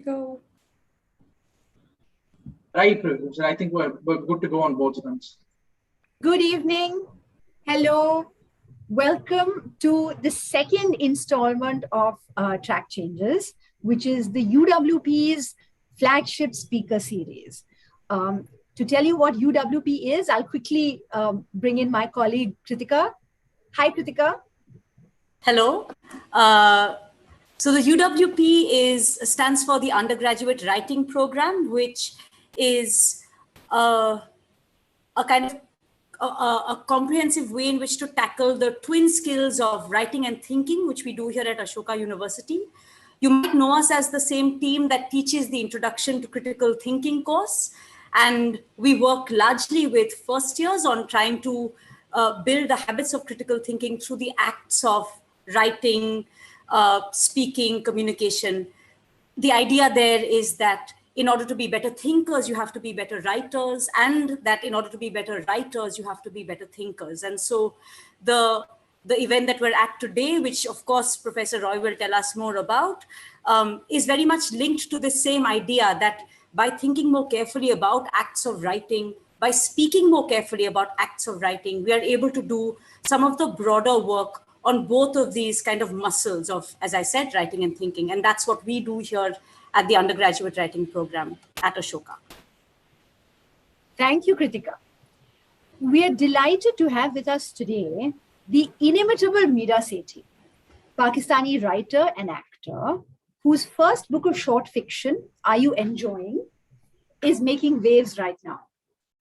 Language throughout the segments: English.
go. Right, Pravesh. I think we're good to go on both fronts. Good evening. Hello. Welcome to the second installment of Track Changes, which is the UWP's flagship speaker series. To tell you what UWP is, I'll quickly bring in my colleague, Kritika. Hi, Kritika. Hello. So the UWP stands for the Undergraduate Writing Programme, which is a kind of a comprehensive way in which to tackle the twin skills of writing and thinking, which we do here at Ashoka University. You might know us as the same team that teaches the Introduction to Critical Thinking course. And we work largely with first years on trying to build the habits of critical thinking through the acts of writing, speaking, communication. The idea there is that in order to be better thinkers, you have to be better writers, and that in order to be better writers, you have to be better thinkers. And so the event that we're at today, which of course Professor Roy will tell us more about, is very much linked to the same idea that by thinking more carefully about acts of writing, by speaking more carefully about acts of writing, we are able to do some of the broader work on both of these kind of muscles of, as I said, writing and thinking. And that's what we do here at the Undergraduate Writing Programme at Ashoka. Thank you, Kritika. We are delighted to have with us today the inimitable Mira Sethi, Pakistani writer and actor, whose first book of short fiction, Are You Enjoying?, is making waves right now.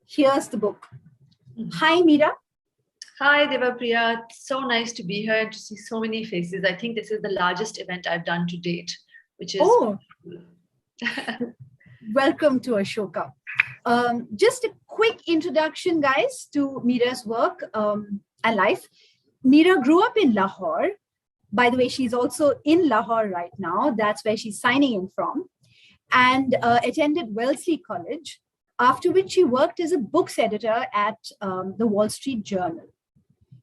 Here's the book. Hi, Mira. Hi, Devapriya. So nice to be here and to see so many faces. I think this is the largest event I've done to date, which is... Oh, welcome to Ashoka. Just a quick introduction, guys, to Mira's work and life. Mira grew up in Lahore. By the way, she's also in Lahore right now. That's where she's signing in from. And attended Wellesley College, after which she worked as a books editor at the Wall Street Journal.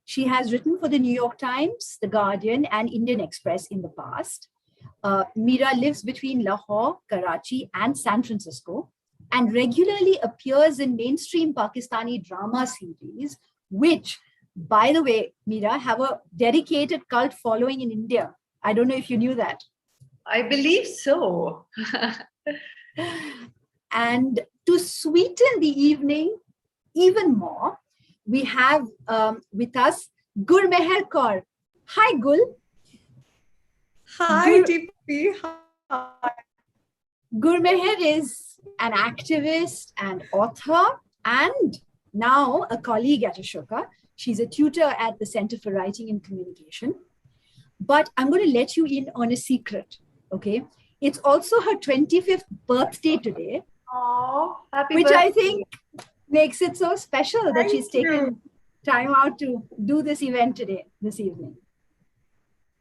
She has written for the New York Times, The Guardian, and Indian Express in the past. Mira lives between Lahore, Karachi, and San Francisco, and regularly appears in mainstream Pakistani drama series, which, by the way, Mira, have a dedicated cult following in India. I don't know if you knew that. I believe so. And to sweeten the evening even more, we have with us Gurmehar Kaur. Hi, Gul. Hi, DP. Hi. Gurmehar is an activist and author, and now a colleague at Ashoka. She's a tutor at the Center for Writing and Communication. But I'm going to let you in on a secret, okay? It's also her 25th birthday today. Oh, happy which birthday. I think makes it so special that she's taken time out to do this event today, this evening.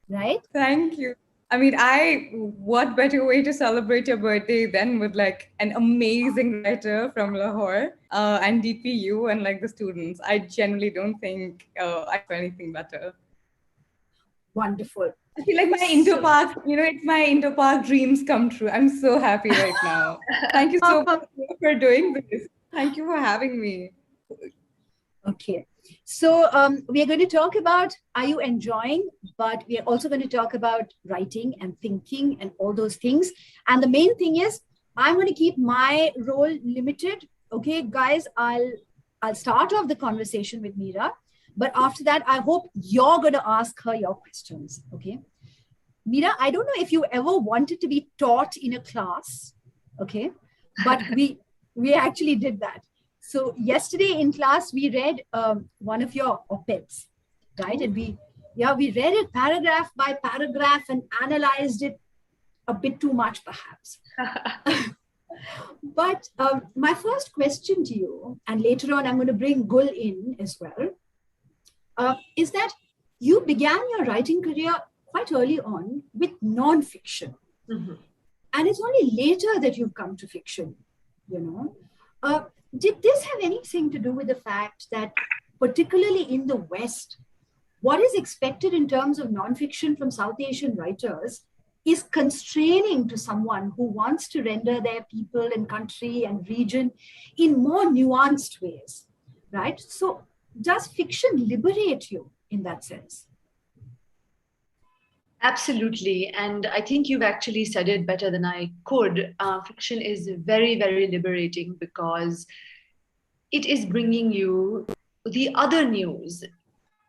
Right? Thank you. I mean, what better way to celebrate your birthday than with like an amazing writer from Lahore and DPU and like the students. I generally don't think I have anything better. Wonderful. I feel like my Interpark, it's my Interpark dreams come true. I'm so happy right now. Thank you so much for doing this. Thank you for having me. Okay. So we are going to talk about Are You Enjoying? But we are also going to talk about writing and thinking and all those things. And the main thing is, I'm going to keep my role limited. Okay, guys, I'll start off the conversation with Mira. But after that, I hope you're going to ask her your questions. Okay. Mira, I don't know if you ever wanted to be taught in a class. Okay. But we actually did that. So yesterday in class, we read one of your op-eds, right? And we read it paragraph by paragraph and analyzed it a bit too much, perhaps. But my first question to you, and later on I'm going to bring Gul in as well, is that you began your writing career quite early on with non-fiction. Mm-hmm. And it's only later that you've come to fiction, Did this have anything to do with the fact that, particularly in the West, what is expected in terms of non-fiction from South Asian writers is constraining to someone who wants to render their people and country and region in more nuanced ways, right? So does fiction liberate you in that sense? Absolutely. And I think you've actually said it better than I could. Fiction is very, very liberating because it is bringing you the other news.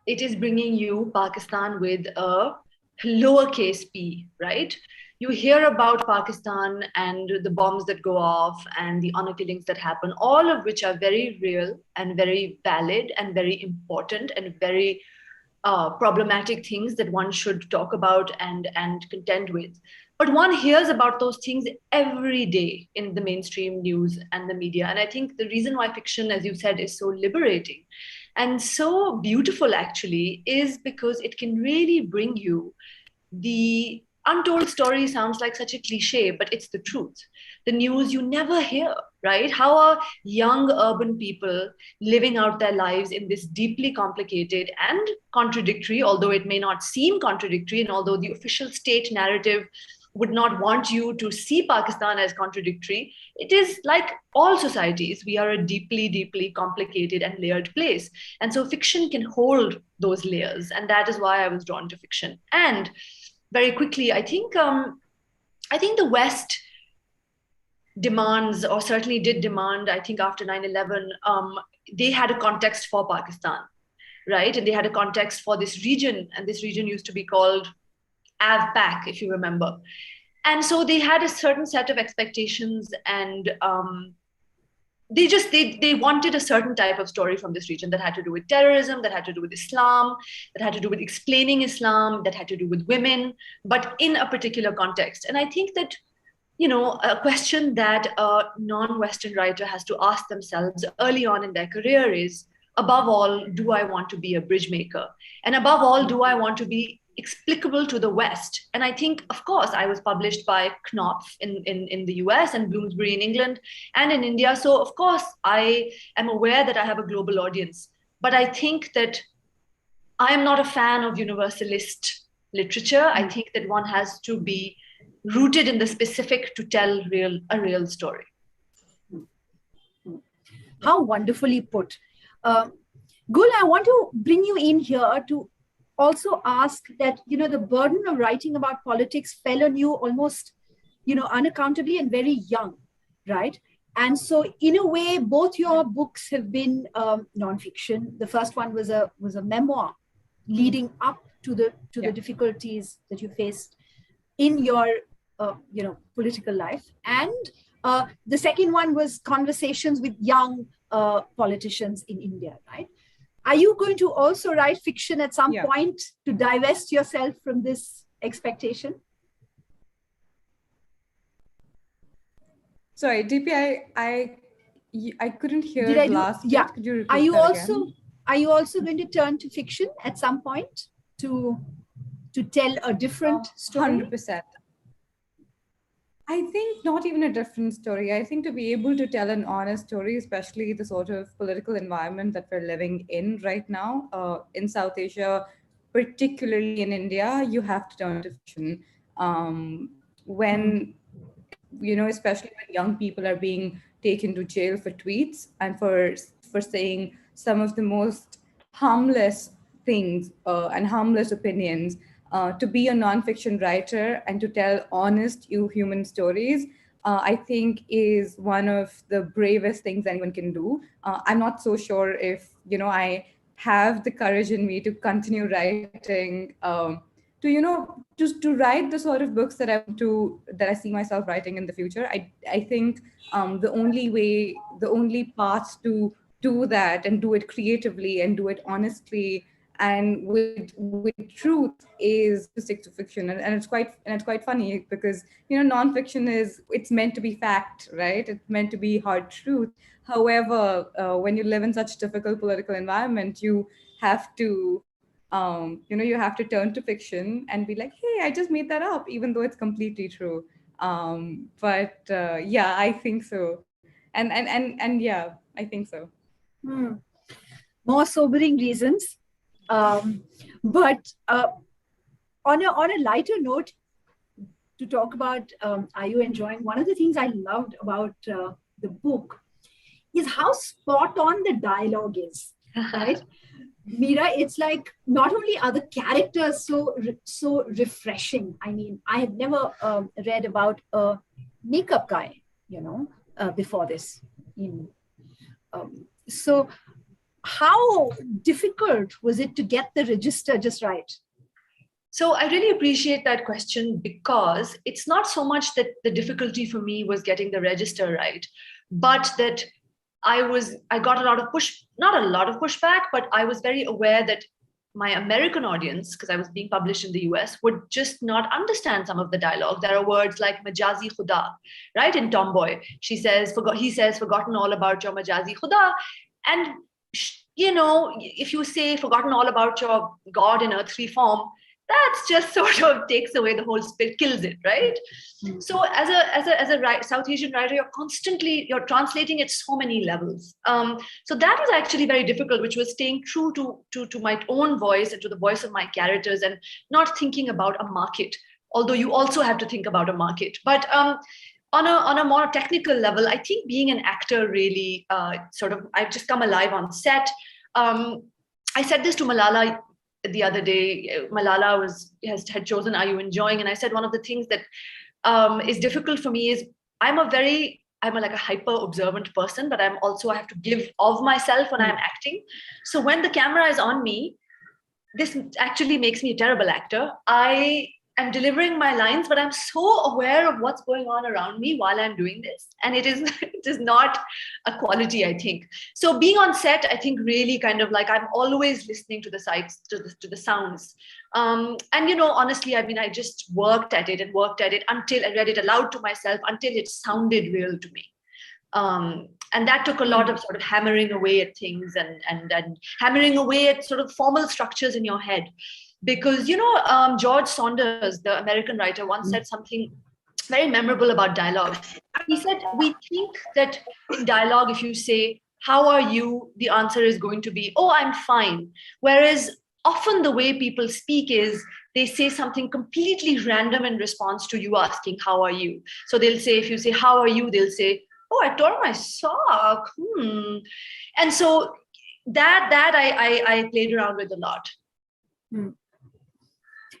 It is bringing you Pakistan with a lowercase p, right? You hear about Pakistan and the bombs that go off and the honor killings that happen, all of which are very real and very valid and very important and very problematic things that one should talk about and contend with. But one hears about those things every day in the mainstream news and the media. And I think the reason why fiction, as you said, is so liberating and so beautiful actually is because it can really bring you the untold story. Sounds like such a cliche, but it's the truth. The news you never hear, right? How are young urban people living out their lives in this deeply complicated and contradictory, although it may not seem contradictory, and although the official state narrative would not want you to see Pakistan as contradictory, it is like all societies. We are a deeply, deeply complicated and layered place. And so fiction can hold those layers. And that is why I was drawn to fiction. And very quickly, I think the West demands, or certainly did demand, I think after 9/11, they had a context for Pakistan, right? And they had a context for this region, and this region used to be called AvPac, if you remember. And so they had a certain set of expectations, and they wanted a certain type of story from this region that had to do with terrorism, that had to do with Islam, that had to do with explaining Islam, that had to do with women, but in a particular context. And I think that, you know, a question that a non-Western writer has to ask themselves early on in their career is, above all, do I want to be a bridge maker? And above all, do I want to be explicable to the West? And I think, of course, I was published by Knopf in the US and Bloomsbury in England and in India. So, of course, I am aware that I have a global audience. But I think that I am not a fan of universalist literature. I think that one has to be rooted in the specific to tell a real story. How wonderfully put. Gul, I want to bring you in here to also ask that, you know, the burden of writing about politics fell on you almost, you know, unaccountably and very young, right? And so in a way, both your books have been nonfiction. The first one was a memoir leading up to the difficulties that you faced in your political life. And the second one was conversations with young politicians in India, right? Are you going to also write fiction at some point to divest yourself from this expectation? Sorry, DP, I couldn't hear the last bit. Could you repeat Are you that also again? Are you also going to turn to fiction at some point to tell a different story? 100%. I think not even a different story. I think to be able to tell an honest story, especially the sort of political environment that we're living in right now, in South Asia, particularly in India, you have to turn to fiction. When, you know, especially when young people are being taken to jail for tweets and for saying some of the most harmless things and harmless opinions, to be a nonfiction writer and to tell honest human stories, I think is one of the bravest things anyone can do. I'm not so sure if, you know, I have the courage in me to continue writing, to, you know, just to write the sort of books that I see myself writing in the future. I think the only path to do that and do it creatively and do it honestly and with truth is to stick to fiction. And it's quite funny because, you know, nonfiction it's meant to be fact, right? It's meant to be hard truth. However, when you live in such difficult political environment, you have to you have to turn to fiction and be like, hey, I just made that up, even though it's completely true. But I think so. And yeah, I think so. More sobering reasons. But on a lighter note, to talk about Are You Enjoying? One of the things I loved about the book is how spot on the dialogue is, right? Mira, it's like not only are the characters so refreshing. I mean, I have never read about a makeup guy, before this. So how difficult was it to get the register just right? So I really appreciate that question, because it's not so much that the difficulty for me was getting the register right, but that I got not a lot of pushback, but I was very aware that my American audience, because I was being published in the US, would just not understand some of the dialogue. There are words like majazi khuda, right? In Tomboy, he says, forgotten all about your majazi khuda. And, if you say forgotten all about your God in earthly form, that's just sort of takes away the whole spirit, kills it, right? Mm-hmm. So as a South Asian writer, you're translating at so many levels. So that was actually very difficult, which was staying true to my own voice and to the voice of my characters, and not thinking about a market, although you also have to think about a market. But on a more technical level, I think being an actor really I've just come alive on set. I said this to Malala the other day. Malala had chosen Are You Enjoying? And I said one of the things that is difficult for me is I'm like a hyper observant person, but I have to give of myself when I'm acting. So when the camera is on me, this actually makes me a terrible actor. I am delivering my lines, but I'm so aware of what's going on around me while I'm doing this. And it is not a quality, I think. So being on set, I think really kind of like I'm always listening to the sights, to the sounds. And, honestly, I mean, I just worked at it until I read it aloud to myself, until it sounded real to me. And that took a lot of sort of hammering away at things and hammering away at sort of formal structures in your head. Because, George Saunders, the American writer, once said something very memorable about dialogue. He said, we think that in dialogue, if you say, how are you? The answer is going to be, oh, I'm fine. Whereas often the way people speak is they say something completely random in response to you asking, how are you? So they'll say, if you say, how are you? They'll say, oh, I tore my sock. And so that I played around with a lot.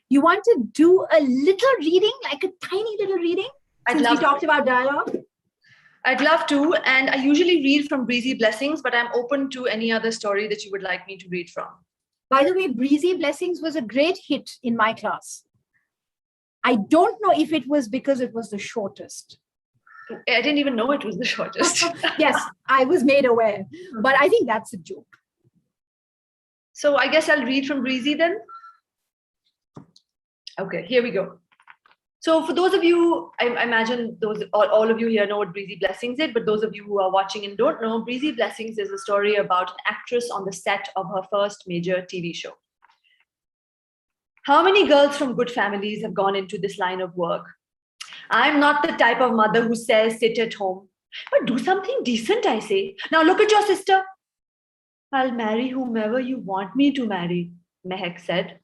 You want to do a little reading, like a tiny little reading? Since we talked about dialogue. I'd love to. And I usually read from Breezy Blessings, but I'm open to any other story that you would like me to read from. By the way, Breezy Blessings was a great hit in my class. I don't know if it was because it was the shortest. I didn't even know it was the shortest. Yes, I was made aware. But I think that's a joke. So I guess I'll read from Breezy then. Okay, here we go. So for those of you, I imagine all of you here know what Breezy Blessings is, but those of you who are watching and don't know, Breezy Blessings is a story about an actress on the set of her first major TV show. How many girls from good families have gone into this line of work? I'm not the type of mother who says, sit at home, but do something decent, I say. Now look at your sister. I'll marry whomever you want me to marry, Mehak said.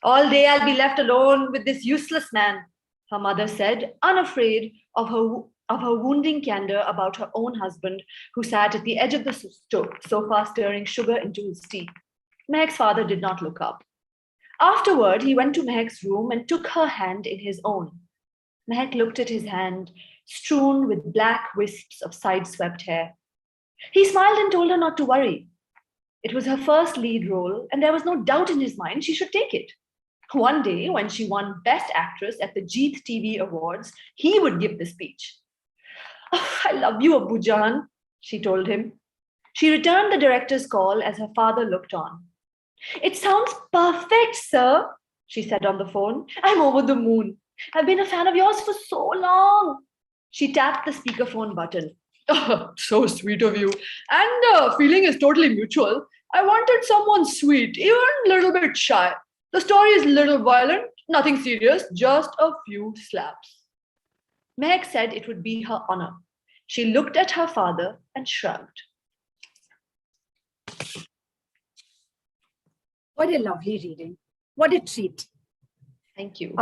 All day I'll be left alone with this useless man, her mother said, unafraid of her wounding candor about her own husband, who sat at the edge of the sofa stirring sugar into his tea. Mehak's father did not look up. Afterward, he went to Mehak's room and took her hand in his own. Mehak looked at his hand, strewn with black wisps of side-swept hair. He smiled and told her not to worry. It was her first lead role, and there was no doubt in his mind she should take it. One day, when she won Best Actress at the Jeet TV Awards, he would give the speech. Oh, I love you, Abu Jan, she told him. She returned the director's call as her father looked on. It sounds perfect, sir, she said on the phone. I'm over the moon. I've been a fan of yours for so long. She tapped the speakerphone button. Oh, so sweet of you. And the feeling is totally mutual. I wanted someone sweet, even a little bit shy. The story is a little violent, nothing serious, just a few slaps. Mehak said it would be her honor. She looked at her father and shrugged. What a lovely reading. What a treat. Thank you.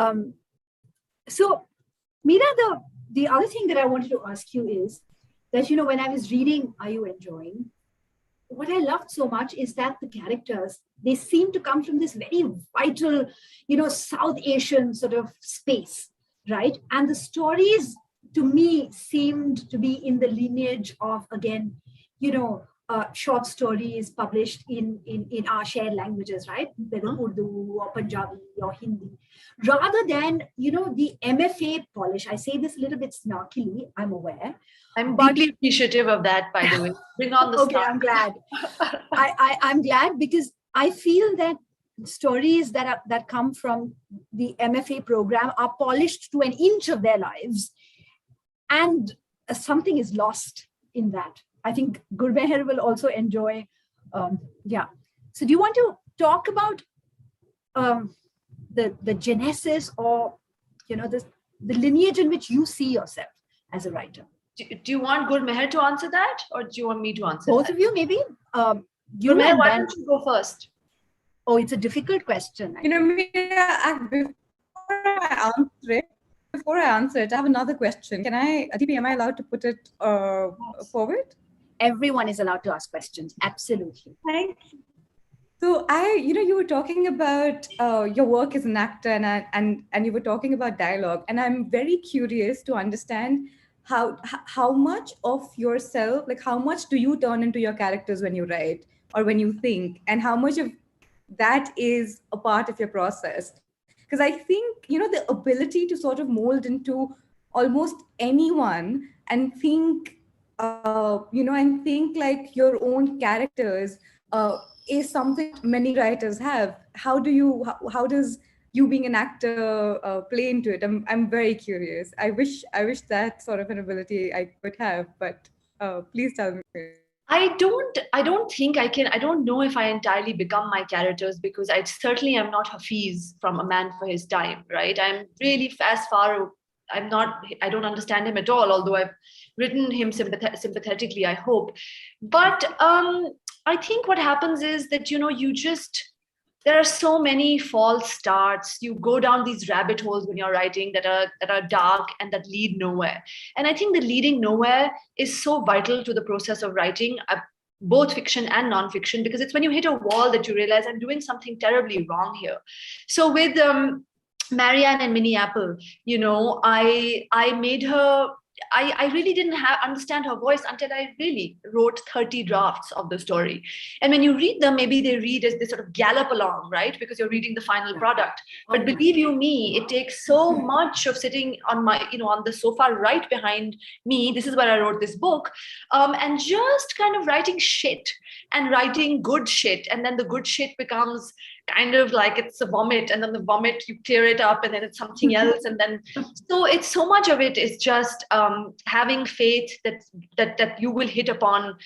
So Mira, the other thing that I wanted to ask you is that, when I was reading Are You Enjoying? What I loved so much is that the characters, they seem to come from this very vital, South Asian sort of space, right? And the stories to me seemed to be in the lineage of, again, short stories published in our shared languages, right? Whether Urdu or Punjabi or Hindi, rather than, the MFA polish. I say this a little bit snarkily, I'm aware. I'm deeply appreciative of that, by the way. Bring on the okay, snark. I'm glad. I'm glad because I feel that stories that come from the MFA program are polished to an inch of their lives, and something is lost in that. I think Gurmehar will also enjoy. So do you want to talk about the genesis or, the lineage in which you see yourself as a writer? Do you want Gurmehar to answer that, or do you want me to answer Both that? of you, maybe? Gurmehar, why don't you go first? Oh, it's a difficult question. Before I answer it, I have another question. Deepi, am I allowed to put it forward? Everyone is allowed to ask questions. Absolutely. Thank you. So you were talking about your work as an actor and you were talking about dialogue. And I'm very curious to understand how much of yourself, like how much do you turn into your characters when you write or when you think, and how much of that is a part of your process? Because I think, the ability to sort of mold into almost anyone and think, like your own characters is something many writers have. How does you being an actor play into it? I'm very curious. I wish that sort of an ability I could have, but please tell me. I don't think I can. I don't know if I entirely become my characters, because I certainly am not Hafiz from A Man for His Time, right? I'm really I don't understand him at all, although I've written him sympathetically, I hope. But I think what happens is that, there are so many false starts. You go down these rabbit holes when you're writing that are dark and that lead nowhere. And I think the leading nowhere is so vital to the process of writing, both fiction and nonfiction, because it's when you hit a wall that you realize I'm doing something terribly wrong here. So with Marianne and Minnie Apple, I made her. I really didn't understand her voice until I really wrote 30 drafts of the story. And when you read them, maybe they read as they sort of gallop along, right? Because you're reading the final product. But believe you me, it takes so much of sitting on on the sofa right behind me. This is where I wrote this book. And just kind of writing shit and writing good shit. And then the good shit becomes kind of like it's a vomit, and then the vomit, you clear it up, and then it's something else. And then, so it's so much of it is just having faith that you will hit upon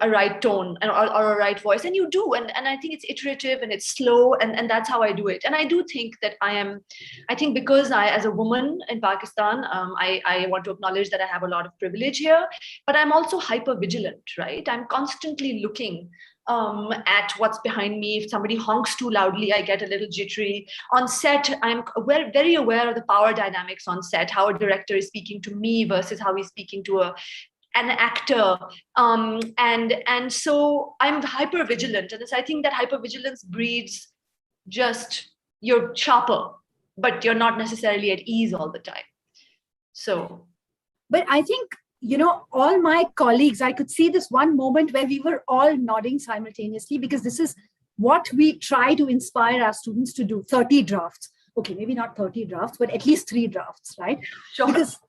a right tone or a right voice, and you do. And I think it's iterative and it's slow, and that's how I do it. And I do think that I think because as a woman in Pakistan, I want to acknowledge that I have a lot of privilege here, but I'm also hyper vigilant, right? I'm constantly looking at what's behind me. If somebody honks too loudly, I get a little jittery. On set, I'm very aware of the power dynamics on set, how a director is speaking to me versus how he's speaking to an actor. And so I'm hyper vigilant. And I think that hyper vigilance breeds just you're sharper, but you're not necessarily at ease all the time. So, but I think, all my colleagues, I could see this one moment where we were all nodding simultaneously, because this is what we try to inspire our students to do. 30 drafts. Okay, maybe not 30 drafts, but at least 3 drafts, right? Sure. Because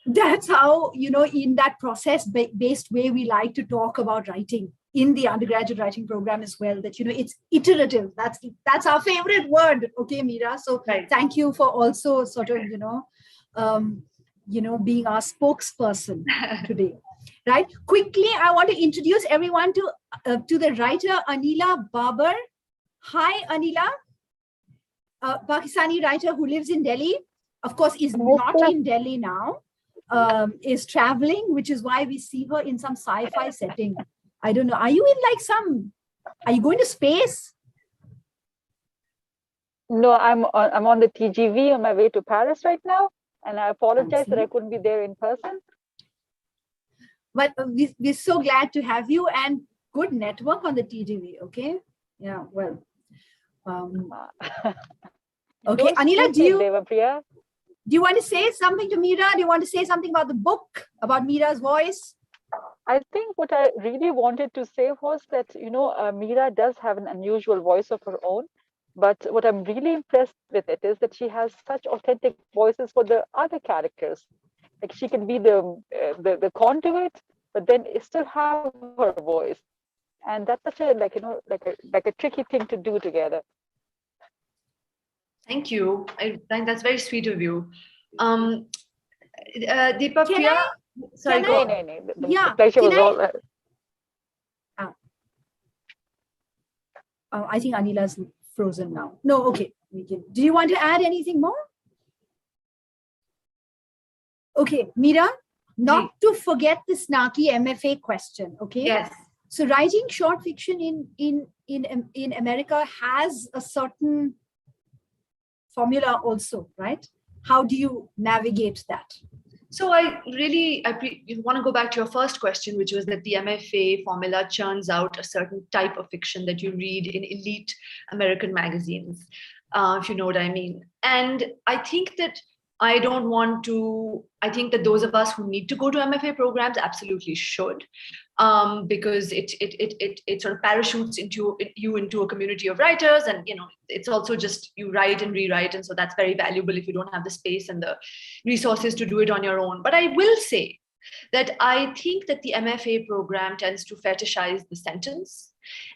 that's how, in that process-based way, we like to talk about writing in the undergraduate writing program as well, that, it's iterative. That's our favorite word. Okay, Mira. So right. Thank you for also sort of, being our spokesperson today, right? Quickly, I want to introduce everyone to the writer Anila Babar. Hi, Anila, Pakistani writer who lives in Delhi. Of course, is not in Delhi now, is traveling, which is why we see her in some sci-fi setting. I don't know. Are you in are you going to space? No, I'm on the TGV on my way to Paris right now. And I apologize that I couldn't be there in person. But we're so glad to have you, and good network on the TGV. Okay. Yeah. Well. Okay. Anila, do you want to say something to Mira? Do you want to say something about the book, about Mira's voice? I think what I really wanted to say was that, Mira does have an unusual voice of her own. But what I'm really impressed with it is that she has such authentic voices for the other characters. Like she can be the conduit, but then still have her voice. And that's such a like a tricky thing to do together. Thank you. I think that's very sweet of you. Devapriya, sorry, go on. The pleasure was all. I think Anila's frozen now. No, okay. Do you want to add anything more? Okay, Mira, not to forget the snarky MFA question. Okay. Yes. So writing short fiction in America has a certain formula also, right? How do you navigate that? So I want to go back to your first question, which was that the MFA formula churns out a certain type of fiction that you read in elite American magazines, if you know what I mean. And I think that I think that those of us who need to go to MFA programs absolutely should, because it sort of parachutes into a community of writers, and it's also just you write and rewrite, and so that's very valuable if you don't have the space and the resources to do it on your own. But I will say that I think that the MFA program tends to fetishize the sentence,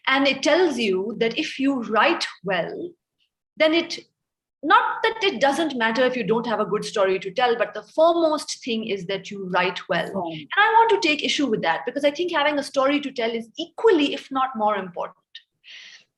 and it tells you that if you write well, then not that it doesn't matter if you don't have a good story to tell, but the foremost thing is that you write well. And I want to take issue with that, because I think having a story to tell is equally, if not more important.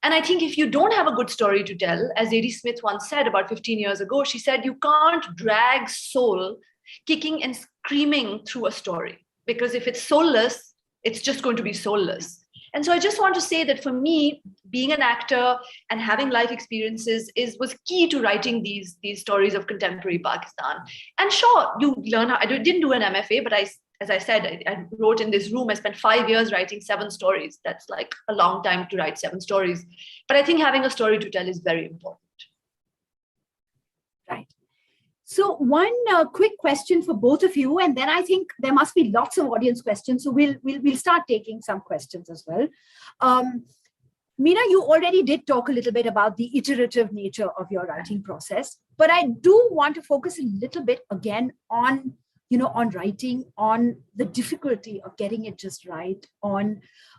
And I think if you don't have a good story to tell, as Zadie Smith once said about 15 years ago, she said, you can't drag soul kicking and screaming through a story, because if it's soulless, it's just going to be soulless. And so I just want to say that for me, being an actor and having life experiences was key to writing these stories of contemporary Pakistan. And sure, you learn how. I didn't do an MFA, but as I said, I wrote in this room. I spent 5 years writing 7 stories. That's like a long time to write 7 stories. But I think having a story to tell is very important. Right. So one quick question for both of you, and then I think there must be lots of audience questions. So we'll start taking some questions as well. Mira, you already did talk a little bit about the iterative nature of your writing process, but I do want to focus a little bit again on, on writing, on the difficulty of getting it just right.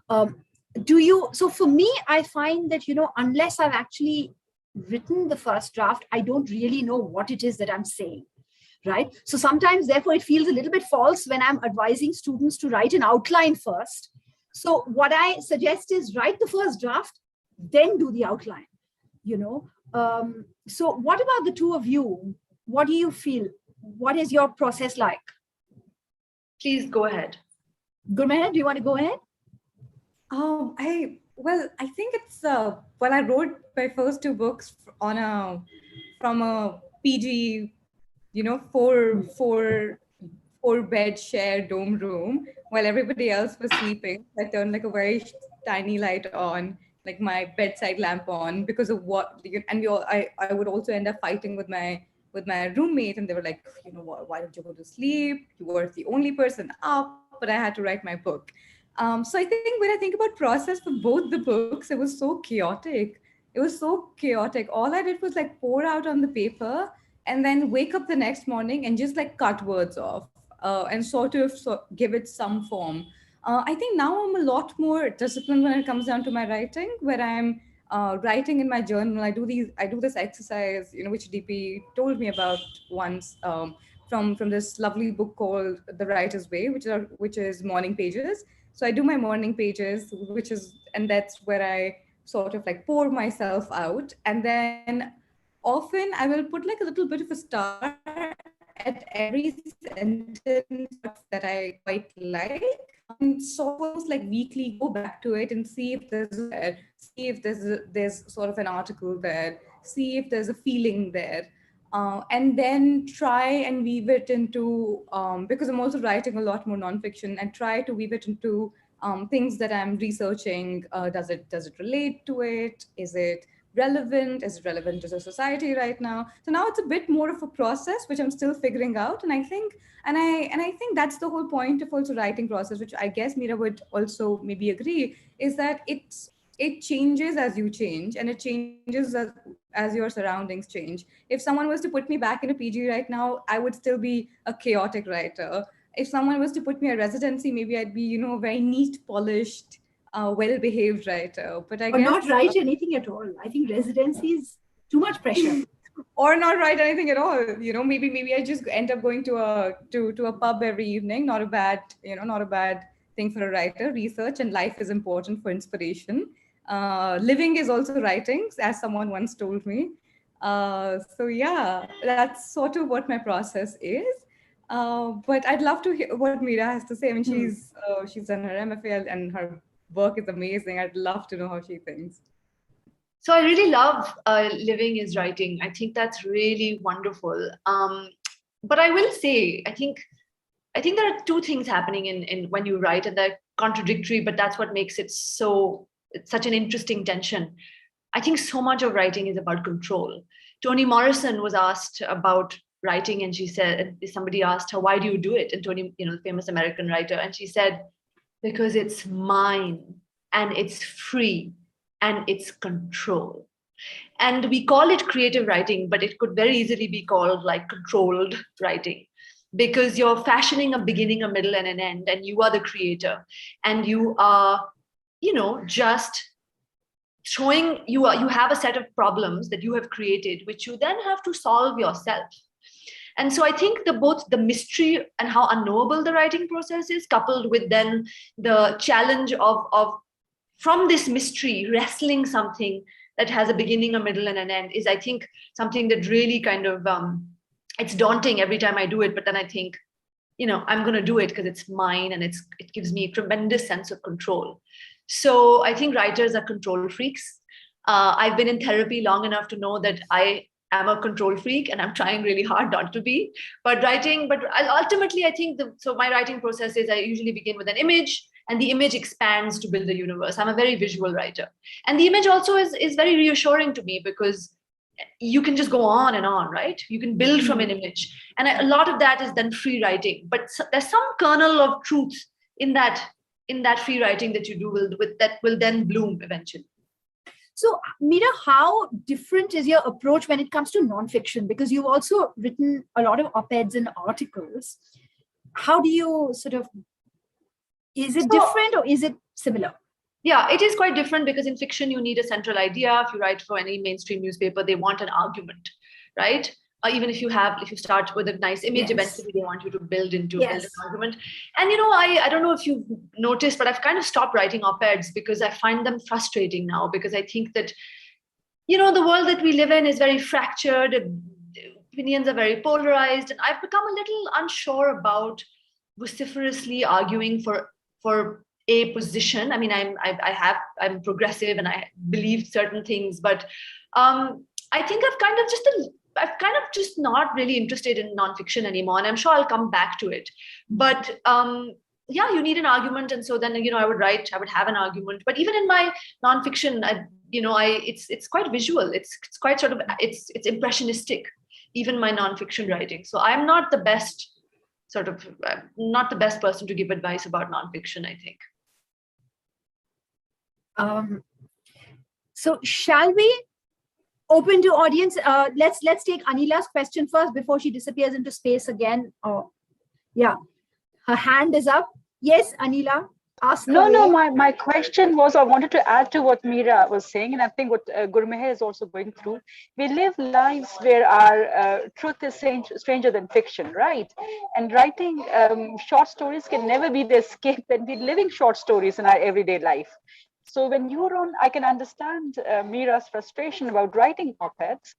So for me, I find that, unless I've actually written the first draft, I don't really know what it is that I'm saying, right? So sometimes, therefore, it feels a little bit false when I'm advising students to write an outline first. So what I suggest is write the first draft, then do the outline, So what about the two of you? What do you feel? What is your process like? Please go ahead. Gurmehar, do you want to go ahead? I think it's I wrote my first 2 books from a PG, 4 bed shared dome room while everybody else was sleeping. I turned like a very tiny light on, like my bedside lamp on, because of I would also end up fighting with my roommate, and they were like, why don't you go to sleep? You were the only person up, but I had to write my book. So I think when I think about process for both the books, it was so chaotic. All I did was like pour out on the paper and then wake up the next morning and just like cut words off and sort of give it some form. I think now I'm a lot more disciplined when it comes down to my writing, where I'm writing in my journal. I do this exercise, which DP told me about once, from this lovely book called The Writer's Way, which is morning pages. So I do my morning pages, and that's where I sort of like pour myself out. And then often I will put like a little bit of a star at every sentence that I quite like. And sort of like weekly go back to it and see if there's sort of an article there, see if there's a feeling there. and then try and weave it into, because I'm also writing a lot more nonfiction, and try to weave it into things that I'm researching. Does it relate to it? Is it relevant? Is it relevant to the society right now? So now it's a bit more of a process, which I'm still figuring out. And I think, and I think that's the whole point of also writing process, which I guess Mira would also maybe agree, is that it changes as you change, and it changes as your surroundings change. If someone was to put me back in a PG right now, I would still be a chaotic writer. If someone was to put me a residency, maybe I'd be, a very neat, polished, well-behaved writer. But I Or guess not write anything at all. I think residency is too much pressure. or not write anything at all. Maybe I just end up going to a pub every evening. Not a bad thing for a writer. Research and life is important for inspiration. Living is also writing, as someone once told me. So yeah, that's sort of what my process is. But I'd love to hear what Mira has to say. I mean, she's done her MFA and her work is amazing. I'd love to know how she thinks. So I really love living is writing. I think that's really wonderful. But I will say, I think there are two things happening in when you write, and they're contradictory, but that's what makes it it's such an interesting tension. I think so much of writing is about control. Toni Morrison was asked about writing, and she said, somebody asked her, why do you do it? And Toni, the famous American writer, and she said, because it's mine and it's free and it's control. And we call it creative writing, but it could very easily be called like controlled writing, because you're fashioning a beginning, a middle, and an end, and you are the creator, and you are, just showing you have a set of problems that you have created, which you then have to solve yourself. And so I think both the mystery and how unknowable the writing process is, coupled with then the challenge of from this mystery wrestling something that has a beginning, a middle, and an end, is, I think, something that really kind of it's daunting every time I do it. But then I think, I'm going to do it because it's mine, and it gives me a tremendous sense of control. So I think writers are control freaks. I've been in therapy long enough to know that I am a control freak, and I'm trying really hard not to be. But ultimately, I think so my writing process is, I usually begin with an image, and the image expands to build the universe. I'm a very visual writer. And the image also is very reassuring to me, because you can just go on and on, right? You can build from an image. And a lot of that is then free writing. But there's some kernel of truth in that free writing that you do that will then bloom eventually. So, Mira, how different is your approach when it comes to nonfiction? Because you've also written a lot of op-eds and articles. How do you is it different or is it similar? Yeah, it is quite different, because in fiction, you need a central idea. If you write for any mainstream newspaper, they want an argument, right? Even if you start with a nice image, eventually they want you to build an argument. And, I don't know if you've noticed, but I've kind of stopped writing op-eds because I find them frustrating now, because I think that, the world that we live in is very fractured. Opinions are very polarized. And I've become a little unsure about vociferously arguing for a position. I mean, I'm progressive and I believe certain things, but I think I've kind of just not really interested in nonfiction anymore, and I'm sure I'll come back to it. But you need an argument, and so then I would have an argument. But even in my nonfiction, it's quite visual. It's quite it's impressionistic, even my nonfiction writing. So I'm not the best person to give advice about nonfiction, I think. So shall we open to audience? Let's take Anila's question first before she disappears into space again. Her hand is up. Yes, Anila, ask. No, my question was, I wanted to add to what Mira was saying, and I think what Gurmehar is also going through. We live lives where our truth is stranger than fiction, right? And writing short stories can never be the escape, and we're living short stories in our everyday life. So when you're on, I can understand Mira's frustration about writing op-eds,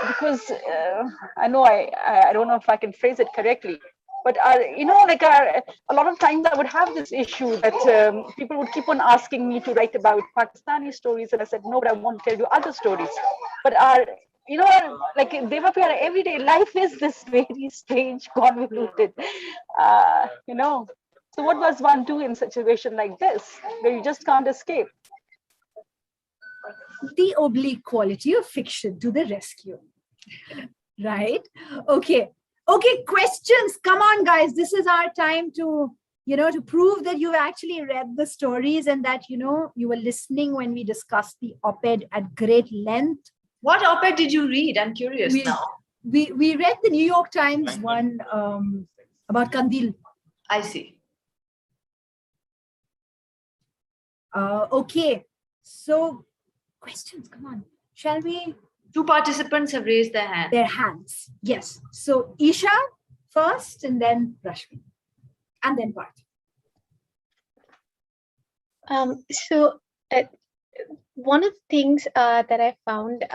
because I know I don't know if I can phrase it correctly, but a lot of times I would have this issue that people would keep on asking me to write about Pakistani stories, and I said no, but I want to tell you other stories. But our you know, like Devapriya, everyday life is this very strange, convoluted, you know. So what does one do in a situation like this, where you just can't escape? The oblique quality of fiction to the rescue. Right? Okay. Okay, questions. Come on, guys. This is our time to, to prove that you've actually read the stories and that, you were listening when we discussed the op-ed at great length. What op-ed did you read? I'm curious now. We read the New York Times one about Kandil. I see. Okay. So, questions. Come on. Shall we? 2 participants have raised their hands. Their hands. Yes. So, Isha first and then Rashmi. And then Bart. One of the things that I found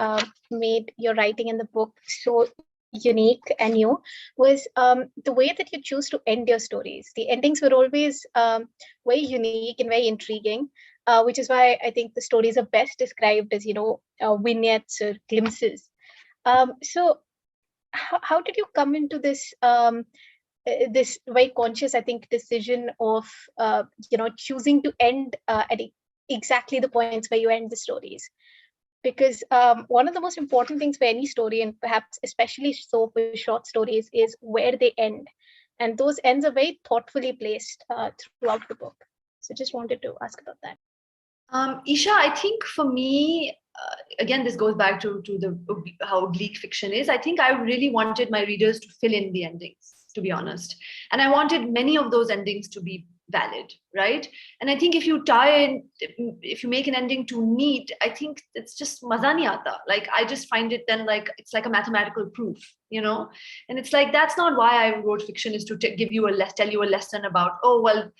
made your writing in the book so unique and new was the way that you choose to end your stories. The endings were always very unique and very intriguing, which is why I think the stories are best described as, vignettes or glimpses. So how did you come into this this very conscious, I think, decision of, choosing to end at exactly the points where you end the stories? Because one of the most important things for any story, and perhaps especially so for short stories, is where they end. And those ends are very thoughtfully placed throughout the book. So just wanted to ask about that. Isha, I think for me, again, this goes back to how oblique fiction is. I think I really wanted my readers to fill in the endings, to be honest. And I wanted many of those endings to be valid, right? And I think if you if you make an ending too neat, I think it's just maza nahi aata. Like, I just find it then like it's like a mathematical proof, and it's like, that's not why I wrote fiction, is to give you tell you a lesson about, oh well,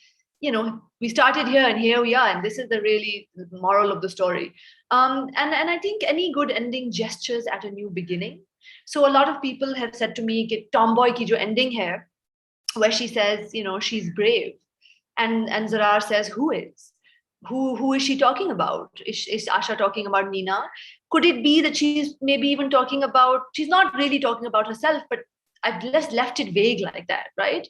we started here and here we are, and this is the really moral of the story. And I think any good ending gestures at a new beginning. So a lot of people have said to me, "Ki Tomboy ki jo ending hai, where she says, she's brave." And Zarar says, who is she talking about? Is Asha talking about Nina? Could it be that she's maybe even talking about, she's not really talking about herself, but I've just left it vague like that, right?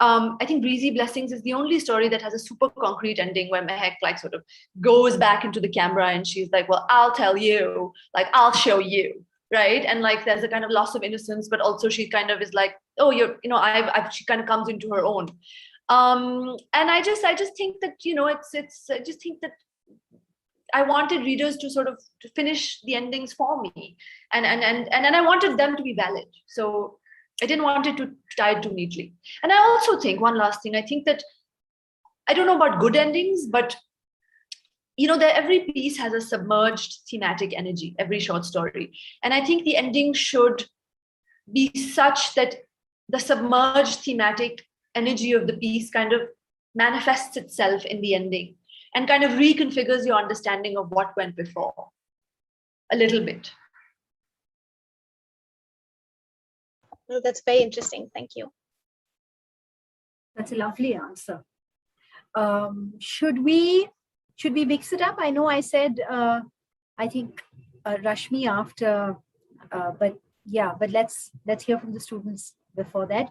I think Breezy Blessings is the only story that has a super concrete ending where Mehak like sort of goes back into the camera and she's like, well, I'll tell you, like, I'll show you, right? And like, there's a kind of loss of innocence, but also she kind of is like, oh, she kind of comes into her own. And I just think that, I just think that I wanted readers to sort of to finish the endings for me, and I wanted them to be valid. So I didn't want it to tie it too neatly. And I also think, one last thing, I think that, I don't know about good endings, but that every piece has a submerged thematic energy, every short story. And I think the ending should be such that the submerged thematic energy of the piece kind of manifests itself in the ending and kind of reconfigures your understanding of what went before a little bit. Oh, that's very interesting. Thank you. That's a lovely answer. Should we mix it up? I know I said, I think Rashmi after, but let's hear from the students before that.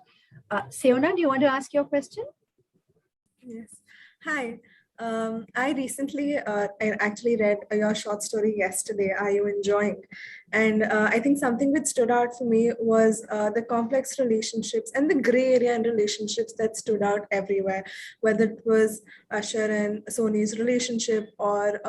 Seona, do you want to ask your question? Yes. Hi. I recently I actually read your short story yesterday, Are You Enjoying? And I think something which stood out for me was the complex relationships and the gray area in relationships that stood out everywhere, whether it was Asher and Soni's relationship or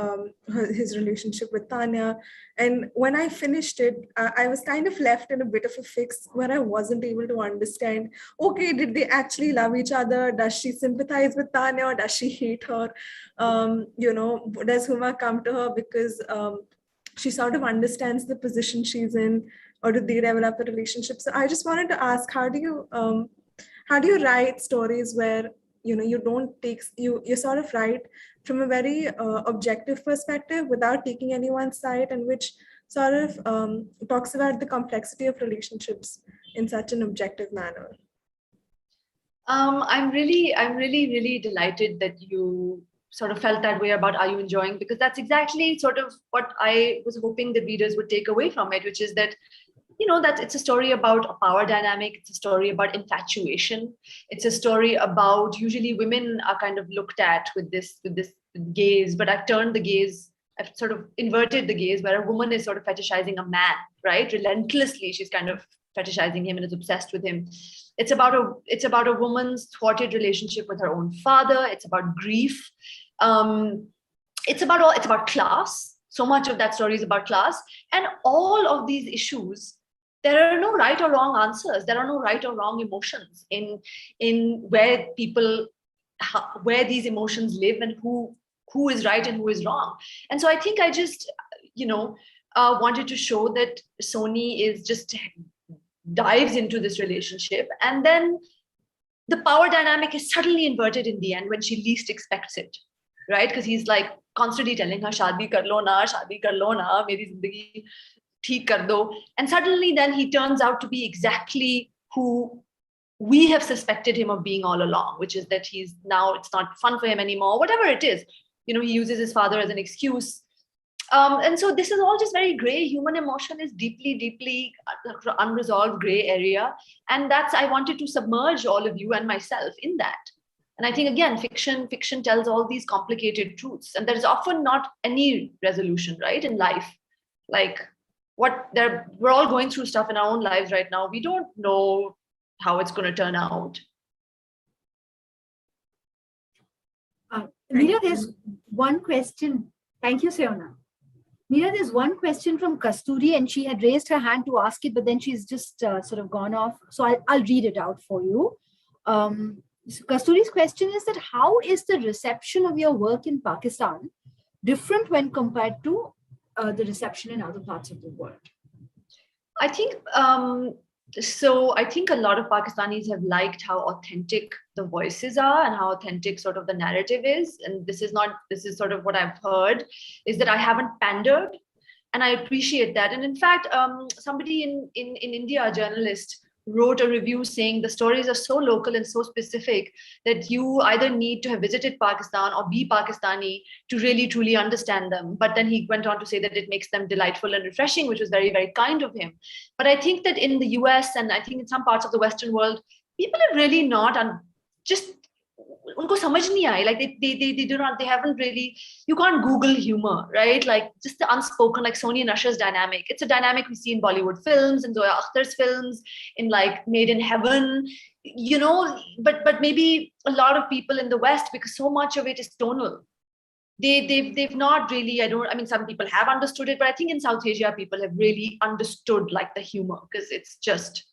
his relationship with Tanya. And when I finished it, I was kind of left in a bit of a fix where I wasn't able to understand, okay, did they actually love each other? Does she sympathize with Tanya or does she hate her? Does Huma come to her because she sort of understands the position she's in, or do they develop a relationship? So I just wanted to ask, how do you write stories where you don't take you sort of write from a very objective perspective without taking anyone's side, and which sort of talks about the complexity of relationships in such an objective manner? I'm really delighted that you sort of felt that way about Are You Enjoying? Because that's exactly sort of what I was hoping the readers would take away from it, which is that, that it's a story about a power dynamic. It's a story about infatuation. It's a story about, usually women are kind of looked at with this gaze, but I've turned the gaze, I've sort of inverted the gaze, where a woman is sort of fetishizing a man, right? Relentlessly, she's kind of fetishizing him and is obsessed with him. It's about a woman's thwarted relationship with her own father. It's about grief. It's about class. So much of that story is about class, and all of these issues. There are no right or wrong answers. There are no right or wrong emotions in where these emotions live, and who is right and who is wrong. And so I think I just, wanted to show that Sony is just dives into this relationship, and then the power dynamic is suddenly inverted in the end when she least expects it, right? Because he's like constantly telling her, "Shaadi kar lo na, meri zindagi theek kar do," and suddenly then he turns out to be exactly who we have suspected him of being all along, which is that it's not fun for him anymore, whatever it is. He uses his father as an excuse. And so this is all just very gray. Human emotion is deeply, deeply unresolved gray area. And I wanted to submerge all of you and myself in that. And I think, again, fiction tells all these complicated truths. And there's often not any resolution, right, in life. Like we're all going through stuff in our own lives right now. We don't know how it's going to turn out. Mira, there's one question. Thank you, Seona. Mira, there's one question from Kasturi, and she had raised her hand to ask it, but then she's just sort of gone off. So I'll read it out for you. So Kasturi's question is that how is the reception of your work in Pakistan different when compared to the reception in other parts of the world? I think I think a lot of Pakistanis have liked how authentic the voices are and how authentic sort of the narrative is. And this is sort of what I've heard, is that I haven't pandered, and I appreciate that. And in fact, somebody in India, a journalist, wrote a review saying the stories are so local and so specific that you either need to have visited Pakistan or be Pakistani to really truly understand them. But then he went on to say that it makes them delightful and refreshing, which was very, very kind of him. But I think that in the US, and I think in some parts of the Western world, people are really not unko samajh nahi aaye. Like they haven't really, you can't Google humor, right? Like just the unspoken, like Sony and Usher's dynamic. It's a dynamic we see in Bollywood films, in Zoya Akhtar's films, in like Made in Heaven, but maybe a lot of people in the West, because so much of it is tonal. They've not really, some people have understood it, but I think in South Asia, people have really understood like the humor, because it's just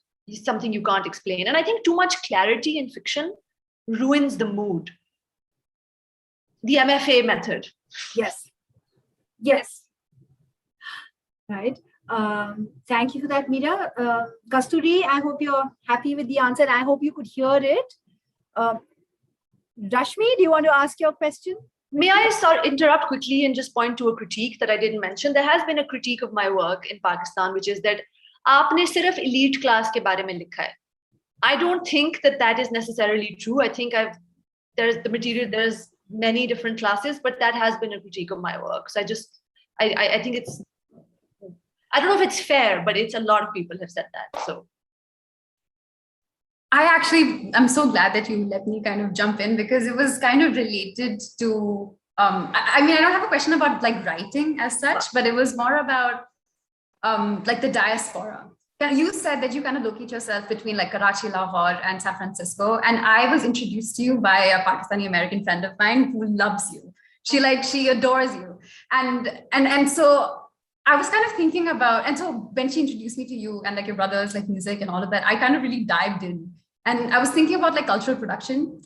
something you can't explain. And I think too much clarity in fiction ruins the mood. The MFA method. Yes. Right. Thank you for that, Mira. Kasturi, I hope you're happy with the answer. I hope you could hear it. Rashmi, do you want to ask your question? May I interrupt quickly and just point to a critique that I didn't mention? There has been a critique of my work in Pakistan, which is that aapne sirf elite class ke bare mein likha hai. I don't think that is necessarily true. I think there's many different classes, but that has been a critique of my work. So I think I don't know if it's fair, but a lot of people have said that. So I'm so glad that you let me kind of jump in, because it was kind of related to, I don't have a question about like writing as such, but it was more about like the diaspora. You said that you kind of locate yourself between like Karachi, Lahore, and San Francisco. And I was introduced to you by a Pakistani American friend of mine who loves you. She adores you. And so I was kind of thinking about, and so when she introduced me to you and like your brothers, like music and all of that, I kind of really dived in. And I was thinking about like cultural production.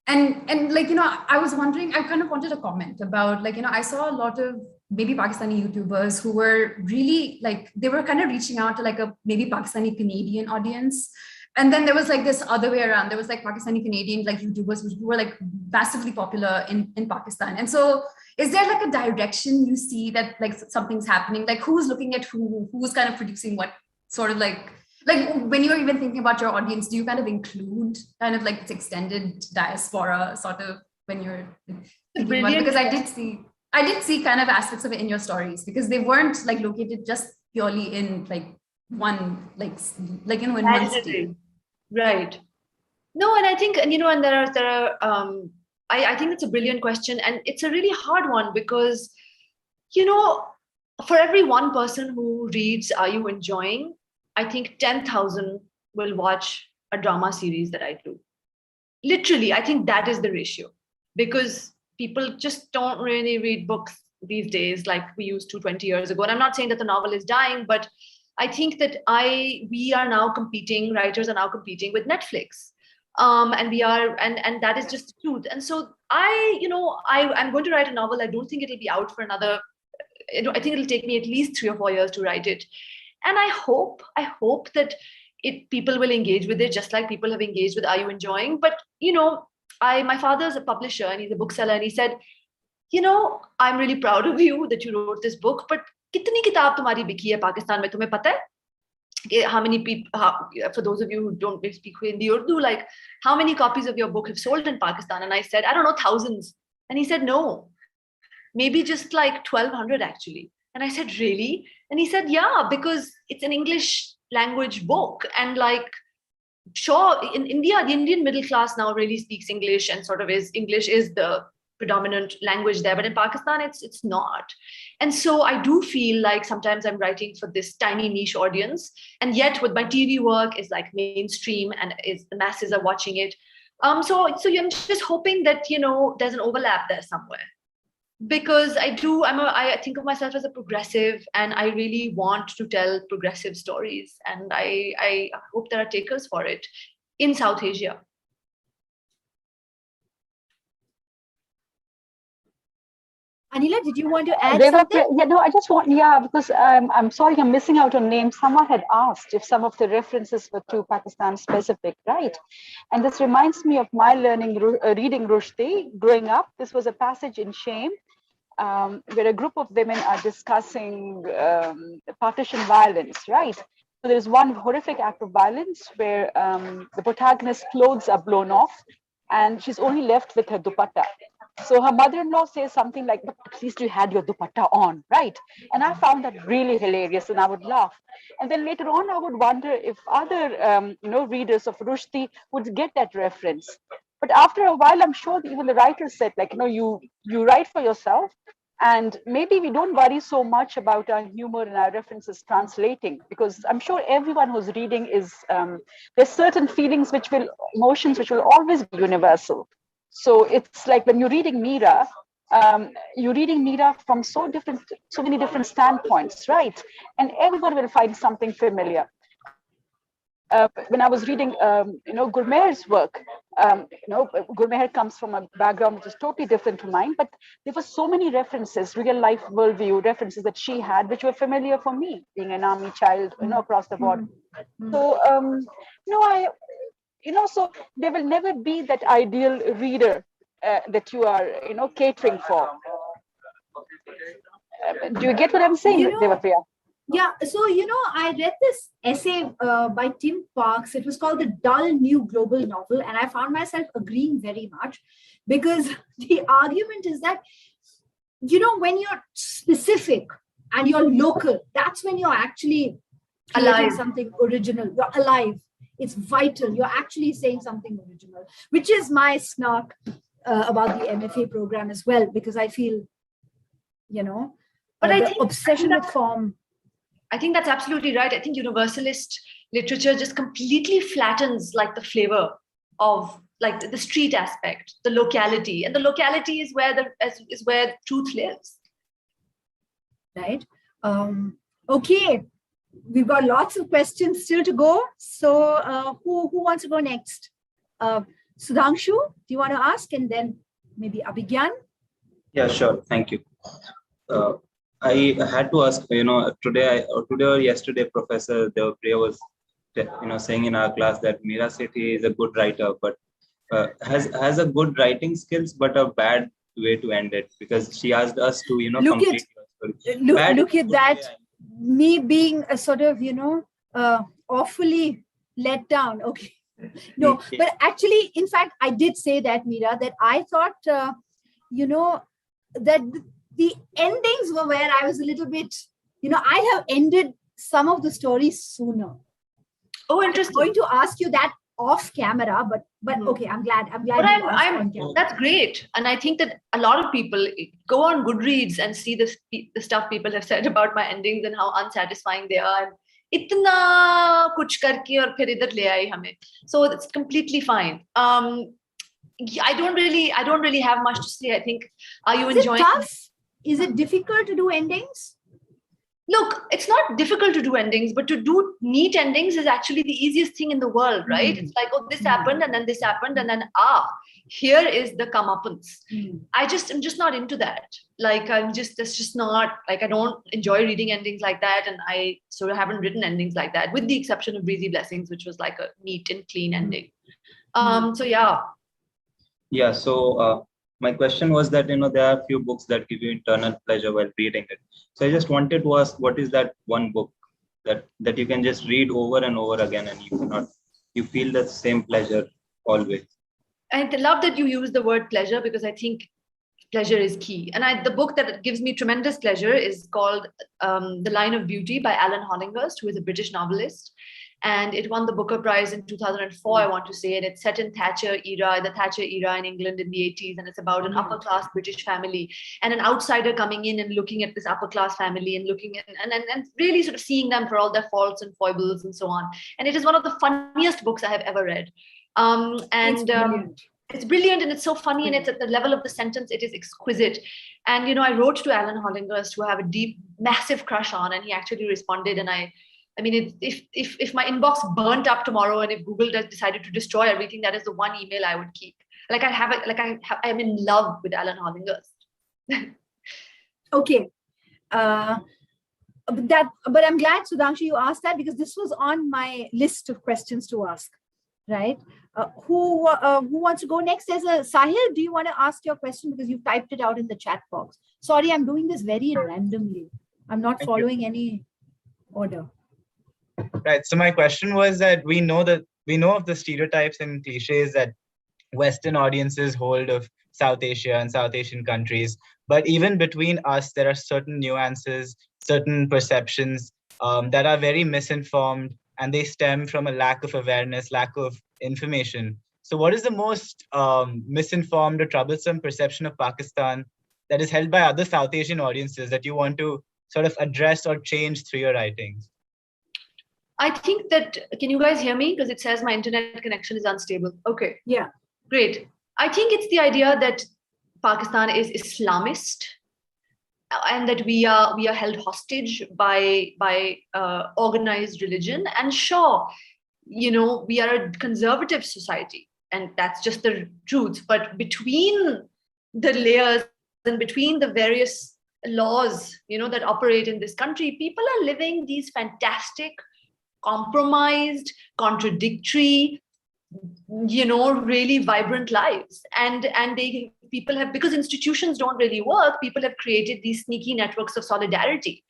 And like, I was wondering, I kind of wanted a comment about like, I saw a lot of maybe Pakistani YouTubers who were really like, they were kind of reaching out to like a maybe Pakistani Canadian audience. And then there was like this other way around. There was like Pakistani Canadian like YouTubers who were like massively popular in Pakistan. And so is there like a direction you see that like something's happening? Like who's looking at who's kind of producing what, sort of like when you're even thinking about your audience, do you kind of include kind of like this extended diaspora sort of when you're thinking about it? Because I did see kind of aspects of it in your stories, because they weren't like located just purely in like one, like in one city. Right. No, and I think, and there are I think it's a brilliant question, and it's a really hard one because, for every one person who reads Are You Enjoying, I think 10,000 will watch a drama series that I do. Literally, I think that is the ratio, because people just don't really read books these days like we used to 20 years ago. And I'm not saying that the novel is dying, but I think that we are now competing, writers are now competing with Netflix. And we are, and that is just the truth. And so I'm going to write a novel. I don't think it'll be out for another, I think it'll take me at least 3 or 4 years to write it. And I hope that people will engage with it just like people have engaged with Are You Enjoying? But, my father's a publisher and he's a bookseller, and he said, I'm really proud of you that you wrote this book, but kitni kitab tumhari biki hai Pakistan mein, tumhe pata hai? How many people, for those of you who don't speak Hindi Urdu, like how many copies of your book have sold in Pakistan? And I said, I don't know, thousands. And he said, no, maybe just like 1,200 actually. And I said, really? And he said, yeah, because it's an English language book. And like, sure, in India, the Indian middle class now really speaks English, and sort of English is the predominant language there. But in Pakistan, it's not. And so I do feel like sometimes I'm writing for this tiny niche audience. And yet with my TV work is like mainstream and the masses are watching it. So I'm just hoping that, there's an overlap there somewhere. Because I think of myself as a progressive, and I really want to tell progressive stories. And I hope there are takers for it in South Asia. Anila, did you want to add something? Yeah, no, I just want, because I'm sorry, I'm missing out on names. Someone had asked if some of the references were to Pakistan specific, right? And this reminds me of my reading Rushdie growing up. This was a passage in Shame, where a group of women are discussing partition violence, right? So there's one horrific act of violence where the protagonist's clothes are blown off and she's only left with her dupatta. So her mother-in-law says something like, but at least you had your dupatta on, right? And I found that really hilarious and I would laugh. And then later on, I would wonder if other readers of Rushdie would get that reference. But after a while, I'm sure even the writer said, like, you write for yourself, and maybe we don't worry so much about our humor and our references translating, because I'm sure everyone who's reading there's certain emotions which will always be universal. So it's like when you're reading Mira from so many different standpoints, right? And everyone will find something familiar. When I was reading, Gurmehar's work, Gurmehar comes from a background which is totally different to mine, but there were so many references, real life worldview references that she had, which were familiar for me, being an army child, across the board. So, so there will never be that ideal reader that you are, catering for. Do you get what I'm saying, Devapriya? Yeah, so, I read this essay by Tim Parks. It was called The Dull New Global Novel. And I found myself agreeing very much, because the argument is that, when you're specific and you're local, that's when you're actually creating something original. You're alive. It's vital. You're actually saying something original, which is my snark about the MFA program as well, because I feel, but I think obsession with form. I think that's absolutely right. I think universalist literature just completely flattens like the flavor of like the street aspect, the locality, and the locality is where truth lives. Right. Okay. We've got lots of questions still to go. So who wants to go next? Sudhanshu, do you want to ask? And then maybe Abhigyan? Yeah, sure. Thank you. I had to ask, today or yesterday, Professor Devapriya was, saying in our class that Mira Sethi is a good writer, but has a good writing skills, but a bad way to end it, because she asked us to, complete your story. Look at that. Me being a sort of, awfully let down. Okay. No, but actually, in fact, I did say that, Mira, that I thought, that the endings were where I was a little bit, I have ended some of the stories sooner. Oh, interesting. I'm going to ask you that off camera, but okay, I'm glad. But you asked on camera. that's great. And I think that a lot of people go on Goodreads and see the stuff people have said about my endings and how unsatisfying they are. Itna kuch karke aur phir idhar le aaye hame. So it's completely fine. I don't really have much to say. I think, are you enjoying? Is it tough? Is it difficult to do endings? Look, it's not difficult to do endings, but to do neat endings is actually the easiest thing in the world, right? It's like, oh, this happened and then this happened and then here is the comeuppance. I'm just not into that. Like, that's just not, like, I don't enjoy reading endings like that, and I sort of haven't written endings like that, with the exception of Breezy Blessings, which was like a neat and clean ending. So yeah. Yeah. So my question was that, there are a few books that give you internal pleasure while reading it. So I just wanted to ask, what is that one book that you can just read over and over again and you feel the same pleasure always? I love that you use the word pleasure, because I think pleasure is key. And the book that gives me tremendous pleasure is called The Line of Beauty by Alan Hollinghurst, who is a British novelist. And it won the Booker Prize in 2004, I want to say. And it's set in the Thatcher era in England in the 80s. And it's about an upper class British family and an outsider coming in and looking at this upper class family and looking at and really sort of seeing them for all their faults and foibles and so on. And it is one of the funniest books I have ever read. It's brilliant and it's so funny, and it's at the level of the sentence, it is exquisite. And, I wrote to Alan Hollinghurst, who I have a deep, massive crush on, and he actually responded. And I mean, if my inbox burnt up tomorrow and if Google decided to destroy everything, that is the one email I would keep. I'm in love with Alan Hollinghurst. Okay. But I'm glad, Sudhanshu, you asked that, because this was on my list of questions to ask, right? Who wants to go next? There's a Sahil. Do you want to ask your question, because you've typed it out in the chat box? Sorry, I'm doing this very randomly. I'm not following any order. Right. So my question was that we know of the stereotypes and cliches that Western audiences hold of South Asia and South Asian countries. But even between us, there are certain nuances, certain perceptions that are very misinformed, and they stem from a lack of awareness, lack of information. So what is the most misinformed or troublesome perception of Pakistan that is held by other South Asian audiences that you want to sort of address or change through your writings? I think that, can you guys hear me? Because it says my internet connection is unstable. Okay. Yeah. Great. I think it's the idea that Pakistan is Islamist, and that we are held hostage by organized religion. And sure, we are a conservative society, and that's just the truth. But between the layers and between the various laws, that operate in this country, people are living these fantastic, compromised, contradictory, really vibrant lives. And people have, because institutions don't really work, people have created these sneaky networks of solidarity,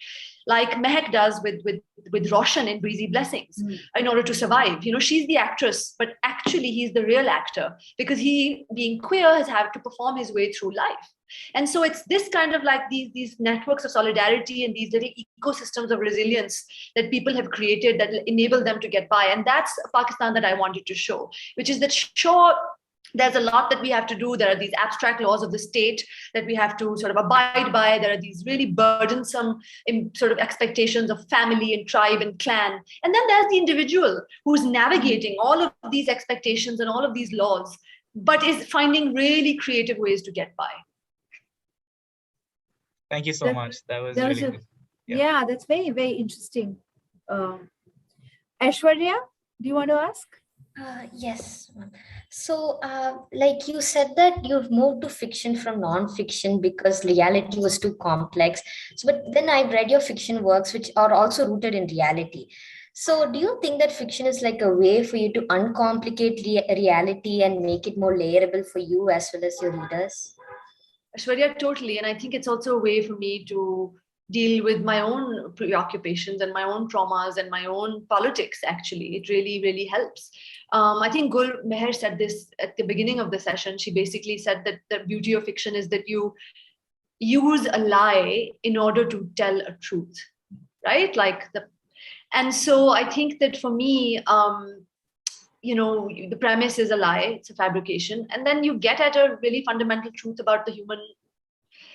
like Mehak does with Roshan in Breezy Blessings, in order to survive. She's the actress, but actually he's the real actor, because he, being queer, has had to perform his way through life. And so it's this kind of like these networks of solidarity and these little ecosystems of resilience that people have created that enable them to get by. And that's Pakistan that I wanted to show, which is that, sure, there's a lot that we have to do. There are these abstract laws of the state that we have to sort of abide by. There are these really burdensome sort of expectations of family and tribe and clan. And then there's the individual who's navigating all of these expectations and all of these laws, but is finding really creative ways to get by. Thank you so much. That was really good. Yeah, that's very, very interesting. Aishwarya, do you want to ask? Yes. So, like you said that you've moved to fiction from non-fiction because reality was too complex. So, but then I've read your fiction works, which are also rooted in reality. So do you think that fiction is like a way for you to uncomplicate reality and make it more layerable for you as well as your readers? Aishwarya, totally. And I think it's also a way for me to deal with my own preoccupations and my own traumas and my own politics. Actually, it really, really helps. I think Gurmehar said this at the beginning of the session. She basically said that the beauty of fiction is that you use a lie in order to tell a truth, right? And so I think that for me, the premise is a lie, it's a fabrication, and then you get at a really fundamental truth about the human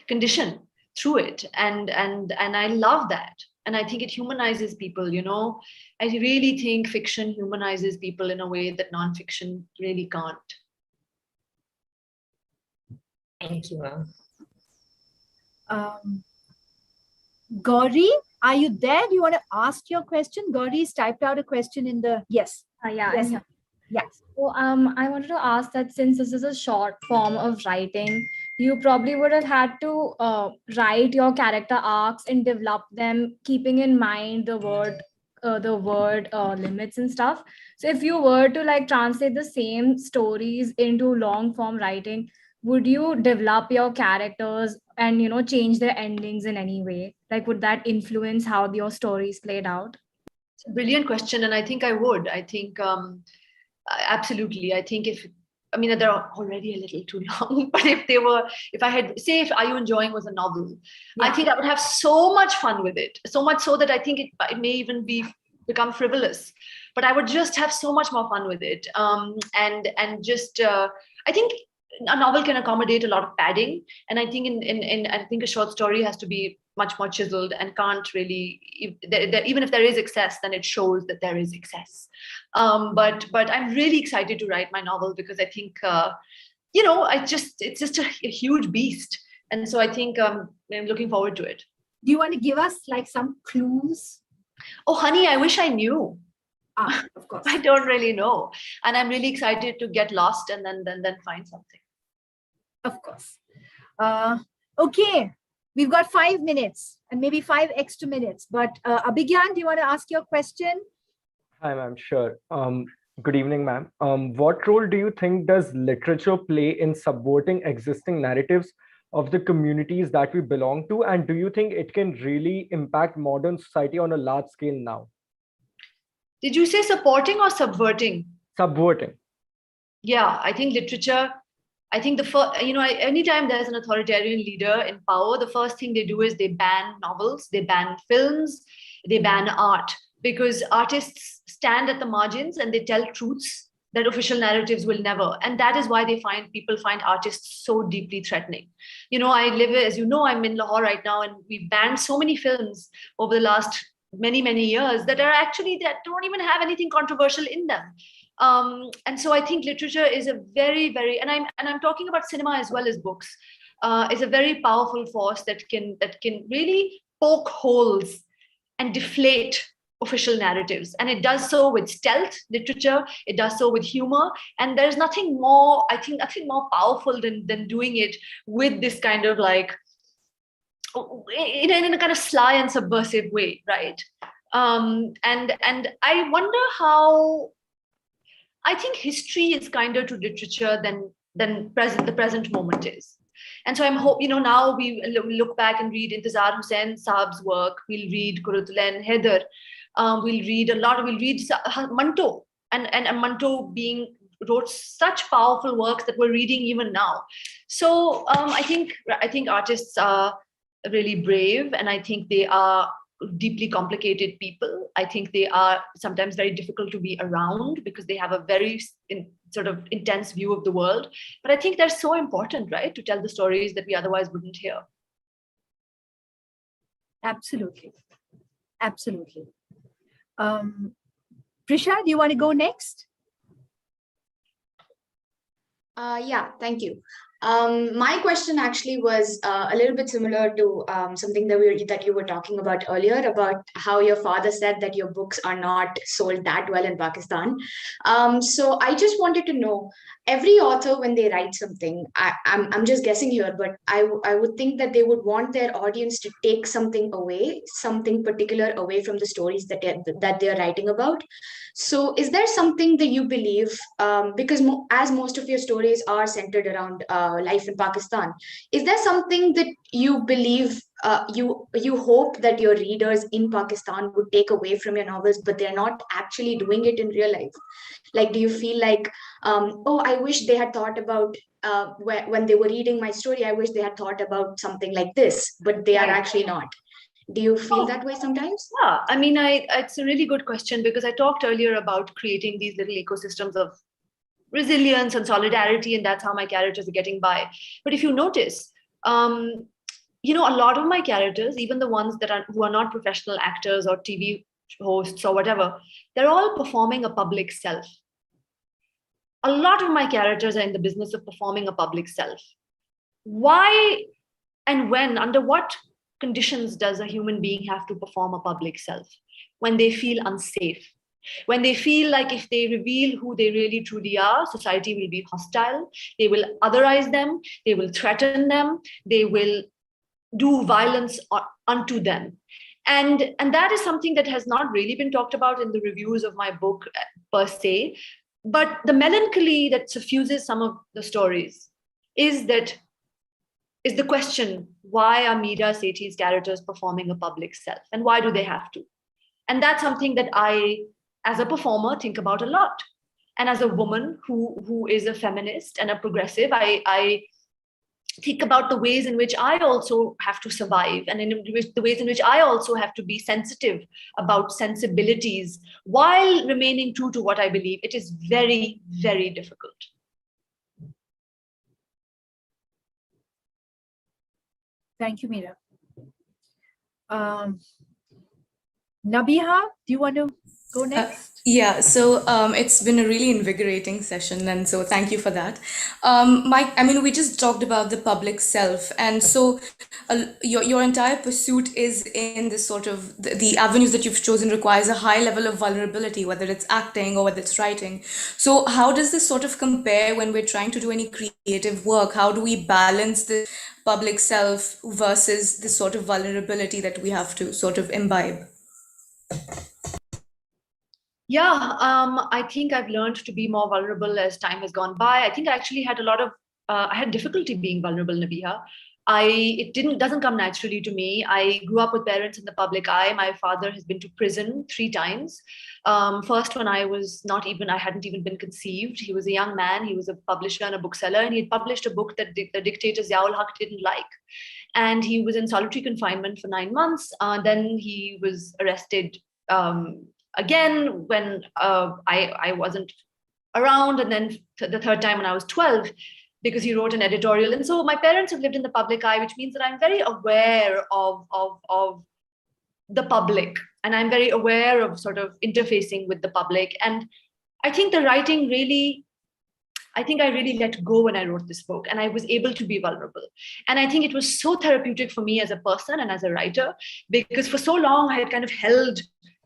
condition through it, and I love that, and I think it humanizes people. I really think fiction humanizes people in a way that nonfiction really can't. Thank you, ma'am. Gauri, are you there? Do you want to ask your question? Gauri's typed out a question in the yes. Yeah, yes. yeah. Yes. So I wanted to ask that since this is a short form of writing, you probably would have had to write your character arcs and develop them, keeping in mind the word limits and stuff. So if you were to translate the same stories into long form writing, would you develop your characters and change their endings in any way? Would that influence how your stories played out? It's a brilliant question, and I think I would. I think absolutely. I think they're already a little too long, but if Are You Enjoying was a novel, yeah. I think I would have so much fun with it, so much so that I think it may even become frivolous, but I would just have so much more fun with it. I think a novel can accommodate a lot of padding, and I think I think a short story has to be much more chiseled and can't really, even if there is excess, then it shows that there is excess. But I'm really excited to write my novel because I think it's just a huge beast, and so I think I'm looking forward to it. Do you want to give us some clues? Oh, honey, I wish I knew. Of course. I don't really know, and I'm really excited to get lost and then find something. Of course. Okay, we've got 5 minutes and maybe 5 extra minutes. But Abhigyan, do you want to ask your question? Hi, ma'am. Sure. Good evening, ma'am. What role do you think does literature play in subverting existing narratives of the communities that we belong to? And do you think it can really impact modern society on a large scale now? Did you say supporting or subverting? Subverting. Yeah, I think literature, anytime there's an authoritarian leader in power, the first thing they do is they ban novels, they ban films, they ban art, because artists stand at the margins and they tell truths that official narratives will never. And that is why people find artists so deeply threatening. I'm in Lahore right now, and we've banned so many films over the last many years that don't even have anything controversial in them. And so I think literature is a very, very, and I'm talking about cinema as well as books, is a very powerful force that can really poke holes and deflate official narratives. And it does so with stealth literature, it does so with humor, and there's nothing more powerful than doing it with this kind of in a kind of sly and subversive way, right? And I wonder how, I think history is kinder to literature than the present moment is. And so I'm now we look back and read Intizar Hussain Saab's work, we'll read Kurutulain Haider, we'll read Manto, and Manto wrote such powerful works that we're reading even now. So I think artists are really brave, and I think they are deeply complicated people. I think they are sometimes very difficult to be around because they have a very sort of intense view of the world. But I think they're so important, right, to tell the stories that we otherwise wouldn't hear. Absolutely. Absolutely. Prisha, do you want to go next? Yeah, thank you. My question actually was a little bit similar to something that you were talking about earlier, about how your father said that your books are not sold that well in Pakistan. So I just wanted to know, every author, when they write something, I'm just guessing here, but I would think that they would want their audience to take something particular away from the stories that they're writing about. So is there something that you believe, because as most of your stories are centered around life in Pakistan. Is there something that you believe, you hope that your readers in Pakistan would take away from your novels, but they're not actually doing it in real life? Like, do you feel like, oh, I wish they had thought about, when they were reading my story, I wish they had thought about something like this, but they are actually not. Do you feel that way sometimes? Yeah, I mean, it's a really good question, because I talked earlier about creating these little ecosystems of resilience and solidarity, and that's how my characters are getting by. But if you notice, you know, a lot of my characters, even the ones who are not professional actors or TV hosts or whatever, they're all performing a public self. A lot of my characters are in the business of performing a public self. Why and when, under what conditions does a human being have to perform a public self? When they feel unsafe, when they feel like if they reveal who they really truly are, society will be hostile, they will otherize them, they will threaten them, they will do violence unto them. And that is something that has not really been talked about in the reviews of my book per se. But the melancholy that suffuses some of the stories is the question, why are Mira Sethi's characters performing a public self? And why do they have to? And that's something that I, as a performer, think about a lot. And as a woman who is a feminist and a progressive, I think about the ways in which I also have to survive, and the ways in which I also have to be sensitive about sensibilities while remaining true to what I believe. It is very, very difficult. Thank you, Mira. Nabiha, do you want to go next? Yeah, so it's been a really invigorating session, and so thank you for that. I mean, we just talked about the public self, and so your entire pursuit is in this sort of the avenues that you've chosen requires a high level of vulnerability, whether it's acting or whether it's writing. So how does this sort of compare when we're trying to do any creative work? How do we balance the public self versus the sort of vulnerability that we have to sort of imbibe? Yeah, I think I've learned to be more vulnerable as time has gone by. I think I actually had I had difficulty being vulnerable, Nabiha. It doesn't come naturally to me. I grew up with parents in the public eye. My father has been to prison 3 times. First, when I hadn't even been conceived. He was a young man. He was a publisher and a bookseller, and he had published a book that the dictator Ziaul Haq didn't like. And he was in solitary confinement for 9 months. Then he was arrested again when I wasn't around, and then the 3rd time when I was 12, because he wrote an editorial. And so my parents have lived in the public eye, which means that I'm very aware of the public, and I'm very aware of sort of interfacing with the public. And I think the writing really, I really let go when I wrote this book, and I was able to be vulnerable. And I think it was so therapeutic for me as a person and as a writer, because for so long I had kind of held,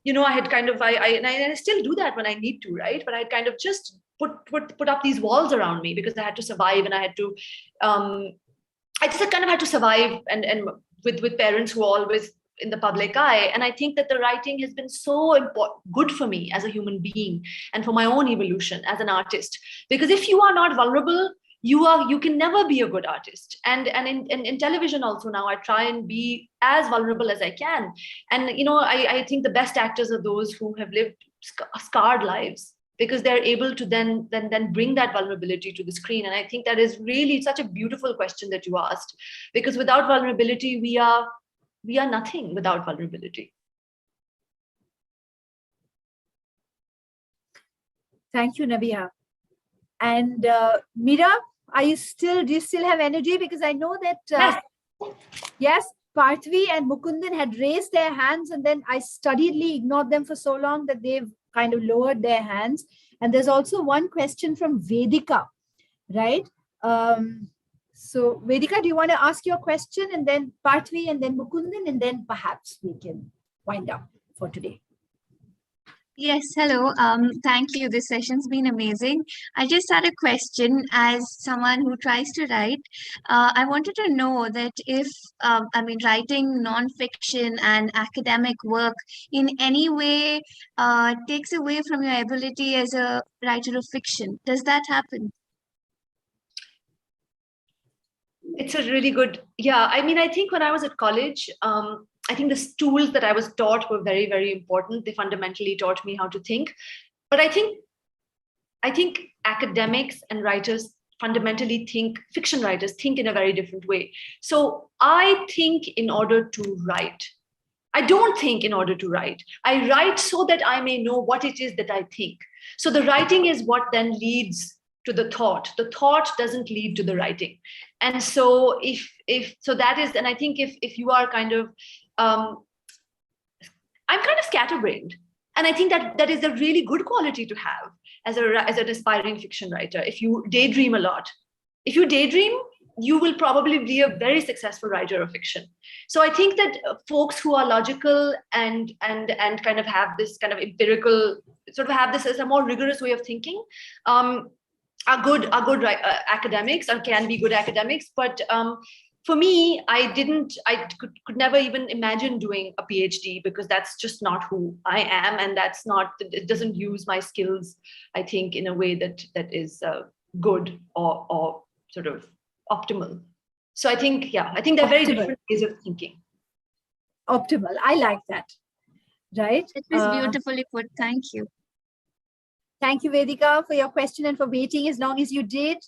I had kind of, I still do that when I need to, right? But I had kind of just put up these walls around me because I had to survive, and I had to, I just kind of had to survive, and with parents who are always in the public eye. And I think that the writing has been so good for me as a human being and for my own evolution as an artist. Because if you are not vulnerable, you can never be a good artist. And in television also now, I try and be as vulnerable as I can. And I think the best actors are those who have lived scarred lives, because they're able to then bring that vulnerability to the screen. And I think that is really such a beautiful question that you asked, because without vulnerability, we are nothing without vulnerability. Thank you, Nabiha. And Mira, do you still have energy? Because I know that yes, Partvi and Mukundan had raised their hands, and then I studiedly ignored them for so long that they've kind of lowered their hands. And there's also one question from Vedika, right? So Vedika, do you want to ask your question, and then Partvi, and then Mukundan, and then perhaps we can wind up for today. Yes, hello. Thank you. This session's been amazing. I just had a question as someone who tries to write. I wanted to know that if, writing non-fiction and academic work in any way takes away from your ability as a writer of fiction. Does that happen? It's a really good, yeah. I mean, I think when I was at college, I think the tools that I was taught were very, very important. They fundamentally taught me how to think. But I think academics and writers fundamentally think, fiction writers think in a very different way. So I think in order to write. I don't think in order to write. I write so that I may know what it is that I think. So the writing is what then leads to the thought. The thought doesn't lead to the writing. And so so that is, and I think if you are kind of, I'm kind of scatterbrained. And I think that is a really good quality to have as an aspiring fiction writer. If you daydream a lot, if you daydream, you will probably be a very successful writer of fiction. So I think that folks who are logical and kind of have this kind of empirical, sort of have this as a more rigorous way of thinking, are good academics and can be good academics. But for me, I could never even imagine doing a PhD, because that's just not who I am, and it doesn't use my skills, I think, in a way that is good or sort of optimal. So I think they're very different ways of thinking. Optimal. I like that. Right? It was beautifully put. Thank you. Thank you, Vedika, for your question and for waiting as long as you did.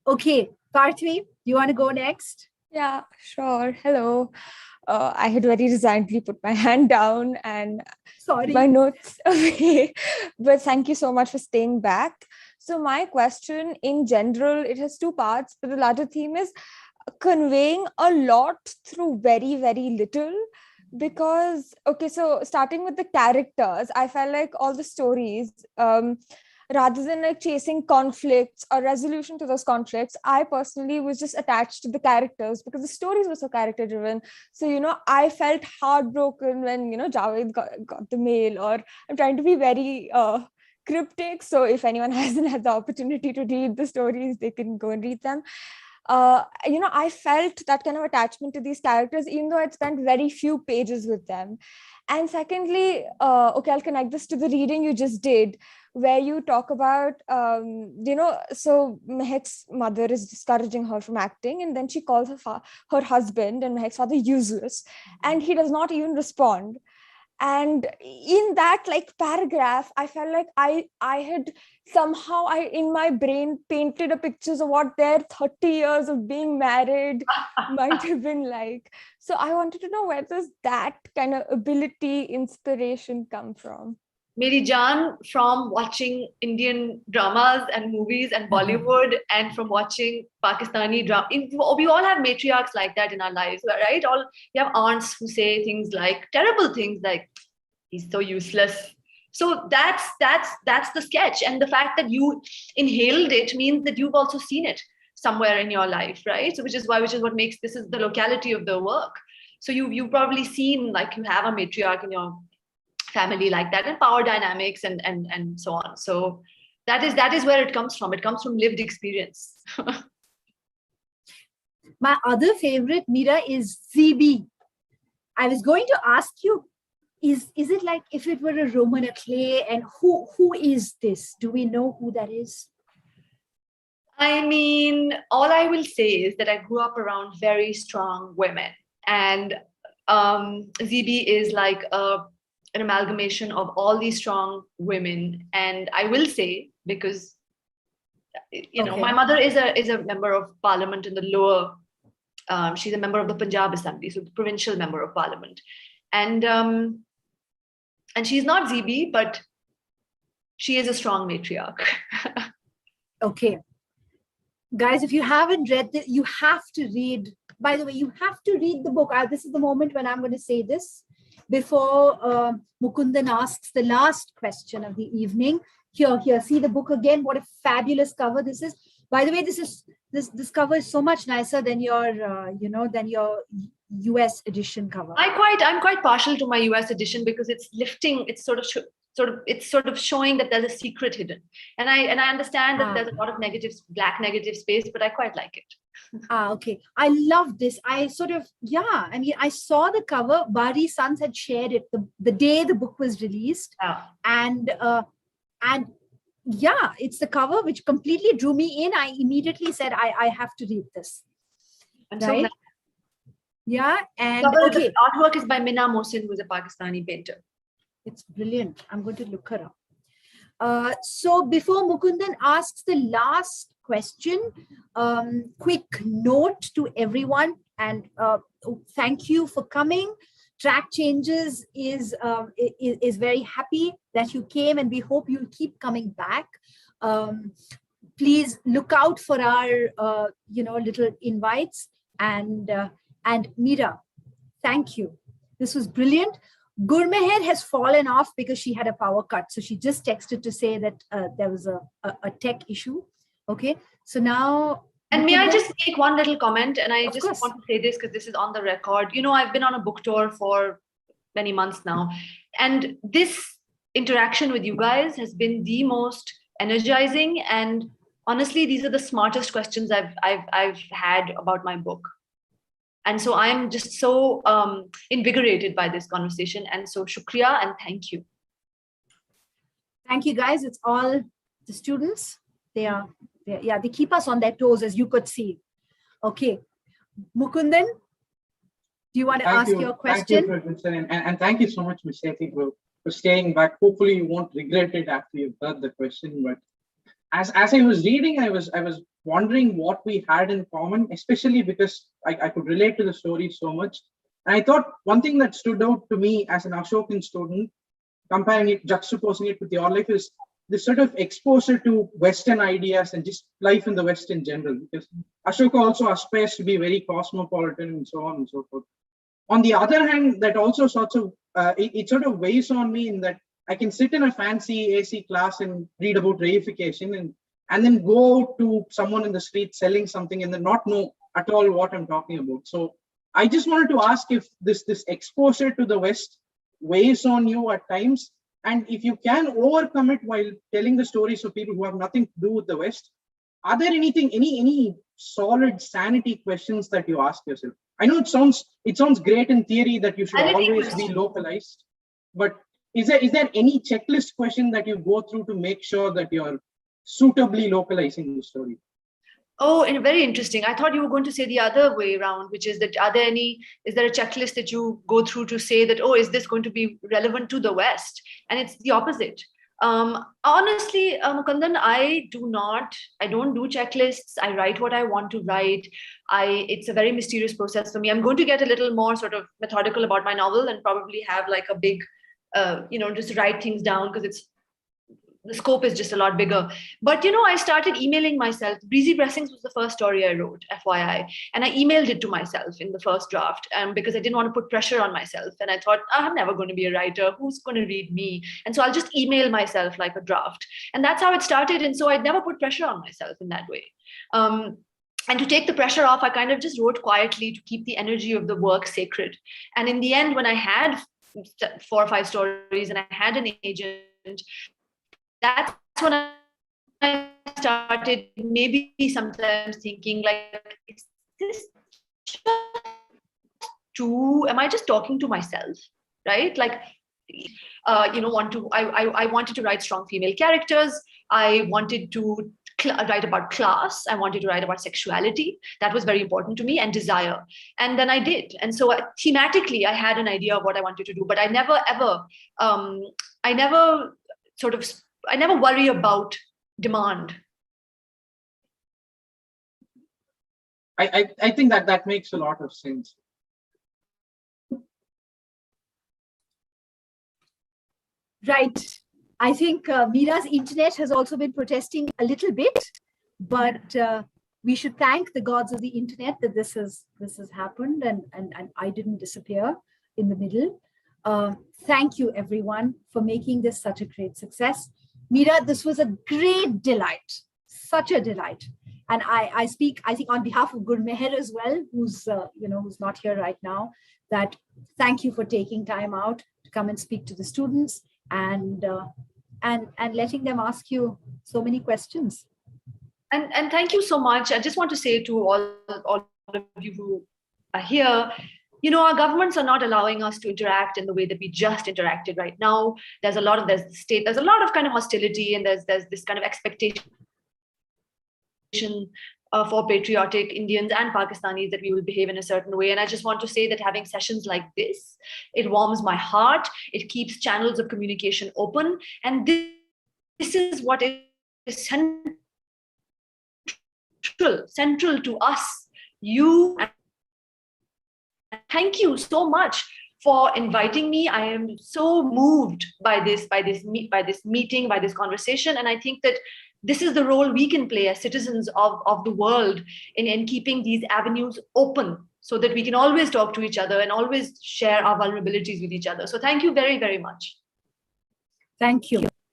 Okay, Partvi, do you want to go next? Yeah, sure. Hello. I had very resignedly put my hand down and my notes away. But thank you so much for staying back. So my question in general, it has two parts, but the larger theme is conveying a lot through very, very little. Because, okay, so starting with the characters, I felt like all the stories, rather than like chasing conflicts or resolution to those conflicts, I personally was just attached to the characters because the stories were so character driven. So, I felt heartbroken when, Javed got the mail, or I'm trying to be very cryptic. So if anyone hasn't had the opportunity to read the stories, they can go and read them. I felt that kind of attachment to these characters, even though I'd spent very few pages with them. And secondly, okay, I'll connect this to the reading you just did, where you talk about, so Mehek's mother is discouraging her from acting, and then she calls her husband, and Mehek's father useless, and he does not even respond. And in that paragraph, I felt like I had somehow in my brain painted a pictures of what their 30 years of being married might have been like. So I wanted to know, where does that kind of ability, inspiration come from? Meri Jaan, from watching Indian dramas and movies and Bollywood, and from watching Pakistani drama. We all have matriarchs like that in our lives, right? We have aunts who say things like, terrible things like, he's so useless. So that's the sketch. And the fact that you inhaled it means that you've also seen it somewhere in your life, right? So which is what makes, this is the locality of the work. So you've probably seen, like, you have a matriarch in your family like that, and power dynamics and so on. So that is where it comes from. It comes from lived experience. My other favorite, Mira, is ZB. I was going to ask you, is it like if it were a Roman play, and who is this? Do we know who that is? I mean, all I will say is that I grew up around very strong women, and ZB is like an amalgamation of all these strong women. And I will say, because my mother is a member of parliament in the lower, she's a member of the Punjab Assembly, so the provincial member of parliament, and she's not ZB, but she is a strong matriarch. Okay, guys, if you haven't read it, you have to read. By the way, you have to read the book. This is the moment when I'm going to say this. Before Mukundan asks the last question of the evening. Here, see the book again. What a fabulous cover this is. By the way, this cover is so much nicer than your US edition cover. I'm quite partial to my US edition because it's lifting. It's sort of showing that there's a secret hidden, and I understand that there's a lot of black negative space, but I quite like it. Okay. I love this. I saw the cover. Bari Sons had shared it the day the book was released. And it's the cover which completely drew me in. I immediately said, I have to read this. I'm so glad. Yeah, and The artwork is by Mina Mohsin, who is a Pakistani painter. It's brilliant. I'm going to look her up. So before Mukundan asks the last question, quick note to everyone, and thank you for coming. Track Changes is very happy that you came, and we hope you'll keep coming back. Please look out for our little invites, and Mira, thank you. This was brilliant. Gurmehar has fallen off because she had a power cut. So she just texted to say that there was a tech issue. Okay, so now... And may I just make one little comment? And I just want to say this because this is on the record. You know, I've been on a book tour for many months now. And this interaction with you guys has been the most energizing. And honestly, these are the smartest questions I've had about my book. And so I'm just so invigorated by this conversation. And so shukriya and thank you. Thank you, guys. It's all the students. They keep us on their toes, as you could see. Okay. Mukundan, do you want to ask your question? Thank you, and thank you so much, Ms. Sethi, for staying back. Hopefully you won't regret it after you've heard the question. But as I was reading, I was wondering what we had in common, especially because I could relate to the story so much. And I thought one thing that stood out to me as an Ashokan student, comparing it, juxtaposing it with your life, is this sort of exposure to Western ideas and just life in the West in general. Because Ashoka also aspires to be very cosmopolitan and so on and so forth. On the other hand, that also it sort of weighs on me in that I can sit in a fancy AC class and read about reification and then go to someone in the street selling something and then not know at all what I'm talking about. So I just wanted to ask if this exposure to the West weighs on you at times, and if you can overcome it while telling the stories of people who have nothing to do with the West. Are there any solid sanity questions that you ask yourself? I know it sounds great in theory that you should always be localized, but is there any checklist question that you go through to make sure that you're suitably localizing the story? Oh, and very interesting. I thought you were going to say the other way around, which is that is there a checklist that you go through to say that, oh, is this going to be relevant to the West? And it's the opposite. Honestly, Mukundan, I don't do checklists. I write what I want to write. It's a very mysterious process for me. I'm going to get a little more sort of methodical about my novel and probably have like a big, just write things down because the scope is just a lot bigger. But, I started emailing myself. Breezy Blessings was the first story I wrote, FYI. And I emailed it to myself in the first draft because I didn't want to put pressure on myself. And I thought, I'm never going to be a writer. Who's going to read me? And so I'll just email myself like a draft. And that's how it started. And so I'd never put pressure on myself in that way. And to take the pressure off, I kind of just wrote quietly to keep the energy of the work sacred. And in the end, when I had 4 or 5 stories and I had an agent, that's when I started maybe sometimes thinking like, is this just true? Am I just talking to myself, right? Like, I wanted to write strong female characters. I wanted to write about class. I wanted to write about sexuality. That was very important to me, and desire. And then I did. And so thematically, I had an idea of what I wanted to do, but I never worry about demand. I think that makes a lot of sense. Right. I think Mira's internet has also been protesting a little bit, but we should thank the gods of the internet that this has happened and I didn't disappear in the middle. Thank you, everyone, for making this such a great success. Mira, this was a great delight, such a delight. And I speak, I think, on behalf of Gurmehar as well, who's not here right now, that thank you for taking time out to come and speak to the students and letting them ask you so many questions. And thank you so much. I just want to say to all of you who are here, our governments are not allowing us to interact in the way that we just interacted right now. There's a lot of kind of hostility, and there's this kind of expectation for patriotic Indians and Pakistanis that we will behave in a certain way. And I just want to say that having sessions like this, it warms my heart. It keeps channels of communication open. And this is what is central to us. You, thank you so much for inviting me. I am so moved by this meeting, by this conversation. And I think that this is the role we can play as citizens of the world in keeping these avenues open so that we can always talk to each other and always share our vulnerabilities with each other. So thank you very, very much. Thank you.